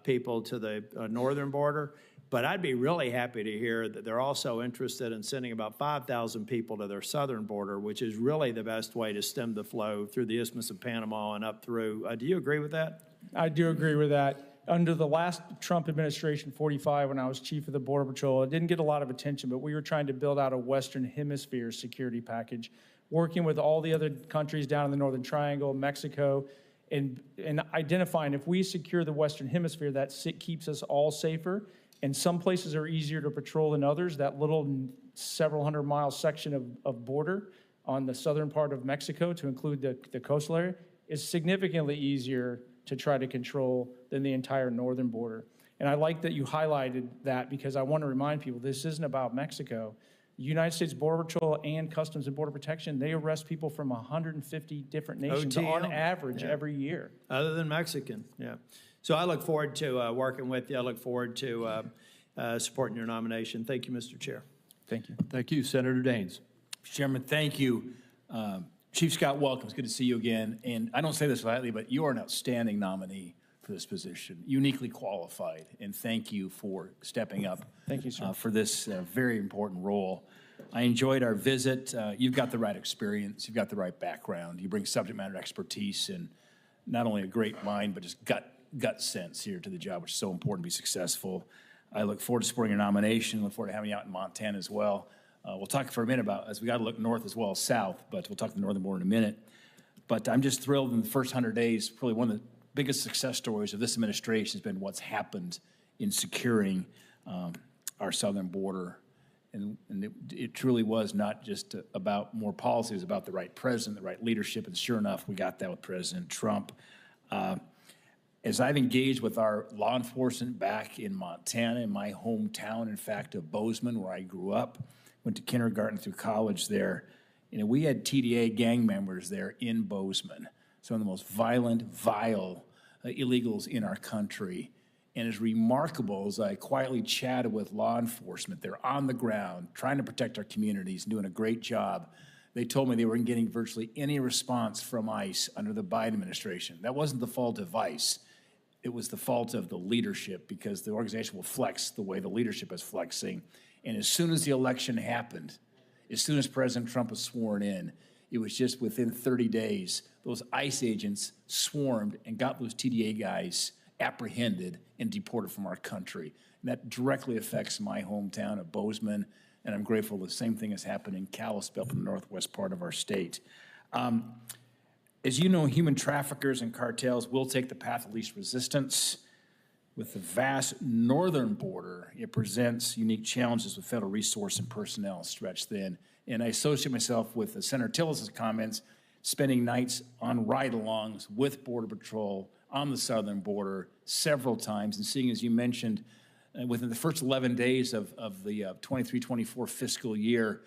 people to the northern border. But I'd be really happy to hear that they're also interested in sending about 5,000 people to their southern border, which is really the best way to stem the flow through the Isthmus of Panama and up through. Do you agree with that? I do agree with that. Under the last Trump administration, 45, when I was chief of the Border Patrol, it didn't get a lot of attention, but we were trying to build out a Western Hemisphere security package, working with all the other countries down in the Northern Triangle, Mexico, and identifying if we secure the Western Hemisphere, that keeps us all safer. And some places are easier to patrol than others. That little several hundred-mile section of border on the southern part of Mexico, to include the coastal area, is significantly easier to try to control than the entire northern border. And I like that you highlighted that because I want to remind people this isn't about Mexico. The United States Border Patrol and Customs and Border Protection, they arrest people from 150 different nations on average every year. Other than Mexican, So I look forward to working with you. I look forward to supporting your nomination. Thank you, Mr. Chair. Thank you. Thank you, Senator Daines. Mr. Chairman, thank you. Chief Scott, welcome. It's good to see you again. And I don't say this lightly, but you are an outstanding nominee for this position, uniquely qualified, and thank you for stepping up. Thank you, sir. For this very important role. I enjoyed our visit. You've got the right experience. You've got the right background. You bring subject matter expertise and not only a great mind, but just gut sense here to the job, which is so important to be successful. I look forward to supporting your nomination. Look forward to having you out in Montana as well. We'll talk for a minute about, as we got to look north as well as south, but we'll talk to the northern border in a minute. But I'm just thrilled in the first 100 days, probably one of the biggest success stories of this administration has been what's happened in securing our southern border. And it truly was not just about more policy, it was about the right president, the right leadership, and sure enough, we got that with President Trump. As I've engaged with our law enforcement back in Montana, in my hometown, in fact, of Bozeman, where I grew up, went to kindergarten through college there, we had TDA gang members there in Bozeman, some of the most violent, vile illegals in our country. And as remarkable as I quietly chatted with law enforcement, they're on the ground trying to protect our communities and doing a great job. They told me they weren't getting virtually any response from ICE under the Biden administration. That wasn't the fault of ICE. It was the fault of the leadership, because the organization will flex the way the leadership is flexing. And as soon as the election happened, as soon as President Trump was sworn in, it was just within 30 days, those ICE agents swarmed and got those TDA guys apprehended and deported from our country. And that directly affects my hometown of Bozeman, and I'm grateful the same thing has happened in Kalispell, up in the northwest part of our state. As you know, human traffickers and cartels will take the path of least resistance. With the vast northern border, it presents unique challenges with federal resource and personnel stretched thin. And I associate myself with Senator Tillis' comments, spending nights on ride-alongs with Border Patrol on the southern border several times, and seeing, as you mentioned, within the first 11 days of the 23-24 fiscal year,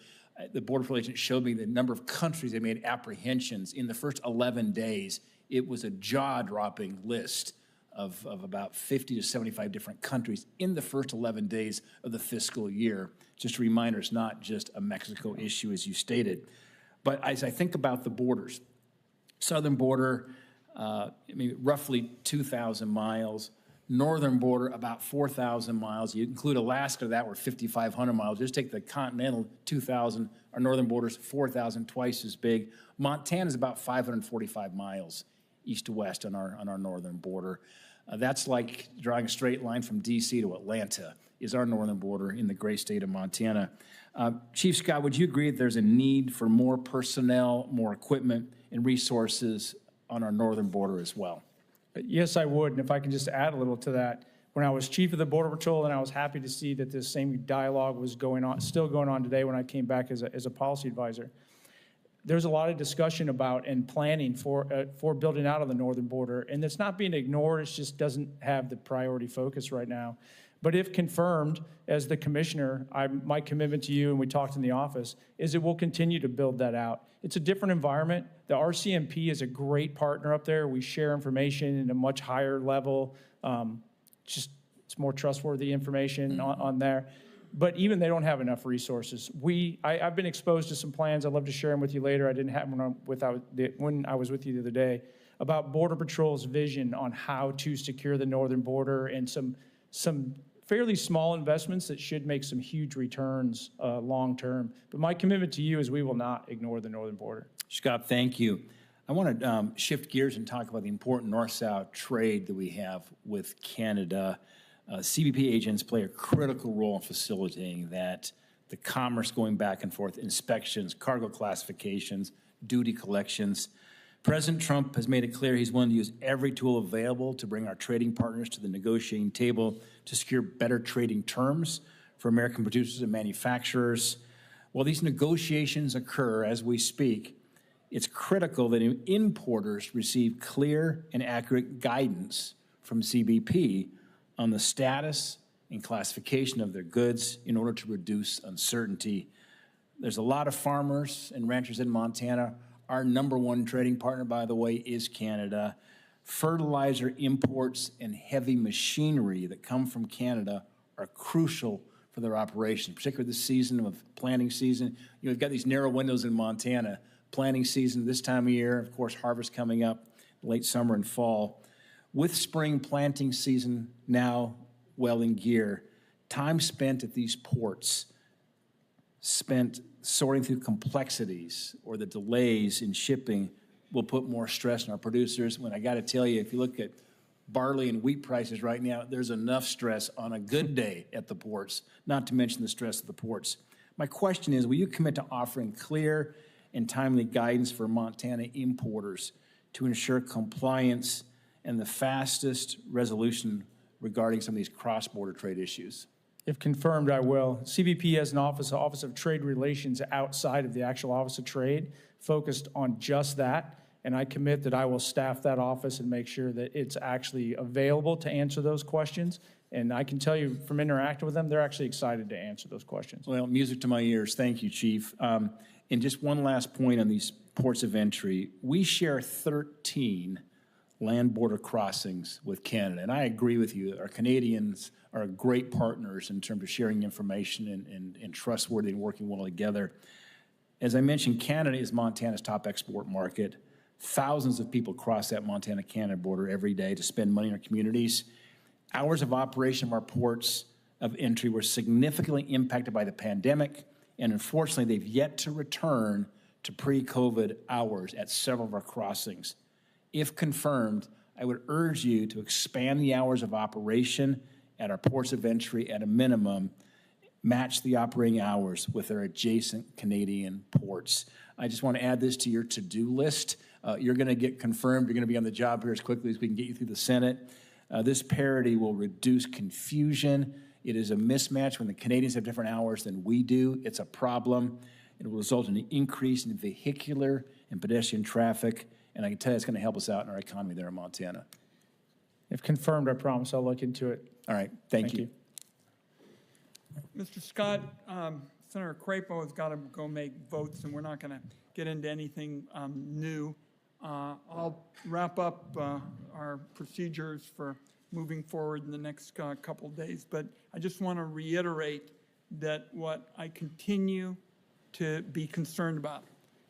the Border Patrol agent showed me the number of countries they made apprehensions in the first 11 days. It was a jaw-dropping list of about 50 to 75 different countries in the first 11 days of the fiscal year. Just a reminder, it's not just a Mexico issue, as you stated. But as I think about the borders, southern border, roughly 2,000 miles. Northern border, about 4,000 miles. You include Alaska, that were 5,500 miles. Just take the continental 2,000. Our northern border's 4,000, twice as big. Montana's about 545 miles east to west on our northern border. That's like drawing a straight line from D.C. to Atlanta is our northern border in the great state of Montana. Chief Scott, would you agree that there's a need for more personnel, more equipment, and resources on our northern border as well? Yes, I would, and if I can just add a little to that. When I was chief of the Border Patrol, and I was happy to see that this same dialogue was going on, still going on today when I came back as a policy advisor. There's a lot of discussion about and planning for building out of the northern border, and it's not being ignored. It just doesn't have the priority focus right now. But if confirmed as the commissioner, my commitment to you, and we talked in the office, is it will continue to build that out. It's a different environment. The RCMP is a great partner up there. We share information at a much higher level. It's more trustworthy information on there. But even they don't have enough resources. I've been exposed to some plans. I'd love to share them with you later. I didn't have them when I was with you the other day, about Border Patrol's vision on how to secure the northern border, and some fairly small investments that should make some huge returns long term. But my commitment to you is we will not ignore the northern border. Scott, thank you. I want to shift gears and talk about the important north-south trade that we have with Canada. CBP agents play a critical role in facilitating that, the commerce going back and forth, inspections, cargo classifications, duty collections. President Trump has made it clear he's willing to use every tool available to bring our trading partners to the negotiating table to secure better trading terms for American producers and manufacturers. While these negotiations occur as we speak, it's critical that importers receive clear and accurate guidance from CBP on the status and classification of their goods in order to reduce uncertainty. There's a lot of farmers and ranchers in Montana. Our number one trading partner, by the way, is Canada. Fertilizer imports and heavy machinery that come from Canada are crucial for their operations, particularly this season of planting season. We've got these narrow windows in Montana. Planting season this time of year, of course, harvest coming up, late summer and fall. With spring planting season now well in gear, time spent at these ports, spent sorting through complexities or the delays in shipping, will put more stress on our producers. When I got to tell you, if you look at barley and wheat prices right now, there's enough stress on a good day at the ports, not to mention the stress of the ports. My question is, will you commit to offering clear and timely guidance for Montana importers to ensure compliance and the fastest resolution regarding some of these cross-border trade issues? If confirmed, I will. CBP has an Office of Trade Relations outside of the actual Office of Trade, focused on just that, and I commit that I will staff that office and make sure that it's actually available to answer those questions. And I can tell you from interacting with them, they're actually excited to answer those questions. Well, music to my ears. Thank you, Chief. And just one last point on these ports of entry. We share 13 land border crossings with Canada, and I agree with you. Our Canadians are great partners in terms of sharing information and trustworthy and working well together. As I mentioned, Canada is Montana's top export market. Thousands of people cross that Montana-Canada border every day to spend money in our communities. Hours of operation of our ports of entry were significantly impacted by the pandemic, and unfortunately, they've yet to return to pre-COVID hours at several of our crossings. If confirmed, I would urge you to expand the hours of operation at our ports of entry at a minimum, match the operating hours with our adjacent Canadian ports. I just want to add this to your to-do list. You're going to get confirmed. You're going to be on the job here as quickly as we can get you through the Senate. This parity will reduce confusion. It is a mismatch when the Canadians have different hours than we do. It's a problem. It will result in an increase in vehicular and pedestrian traffic, and I can tell you it's going to help us out in our economy there in Montana. If confirmed, I promise I'll look into it. All right, thank you. Mr. Scott, Senator Crapo has got to go make votes, and we're not going to get into anything new. I'll wrap up our procedures for moving forward in the next couple days, but I just want to reiterate that what I continue to be concerned about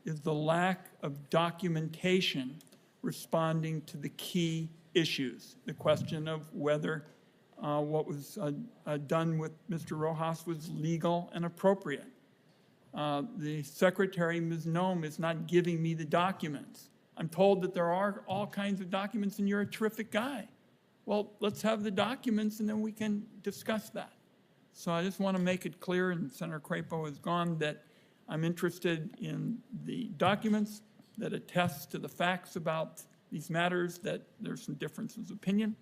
is the lack of documentation responding to the key issues. The question of whether what was done with Mr. Rojas was legal and appropriate. The Secretary, Ms. Noem, is not giving me the documents. I'm told that there are all kinds of documents and you're a terrific guy. Well, let's have the documents and then we can discuss that. So I just want to make it clear, and Senator Crapo is gone, that I'm interested in the documents that attest to the facts about these matters, that there's some differences of opinion.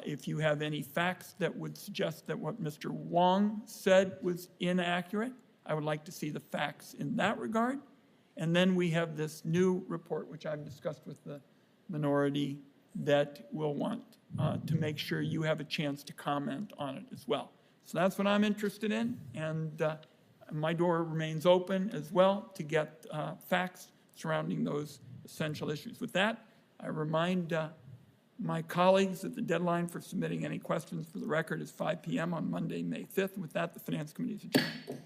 If you have any facts that would suggest that what Mr. Wong said was inaccurate, I would like to see the facts in that regard. And then we have this new report, which I've discussed with the minority, that will want to make sure you have a chance to comment on it as well. So that's what I'm interested in, and my door remains open as well to get facts surrounding those essential issues. With that, I remind my colleagues that the deadline for submitting any questions for the record is 5 p.m. on Monday, May 5th. With that, the Finance Committee is adjourned.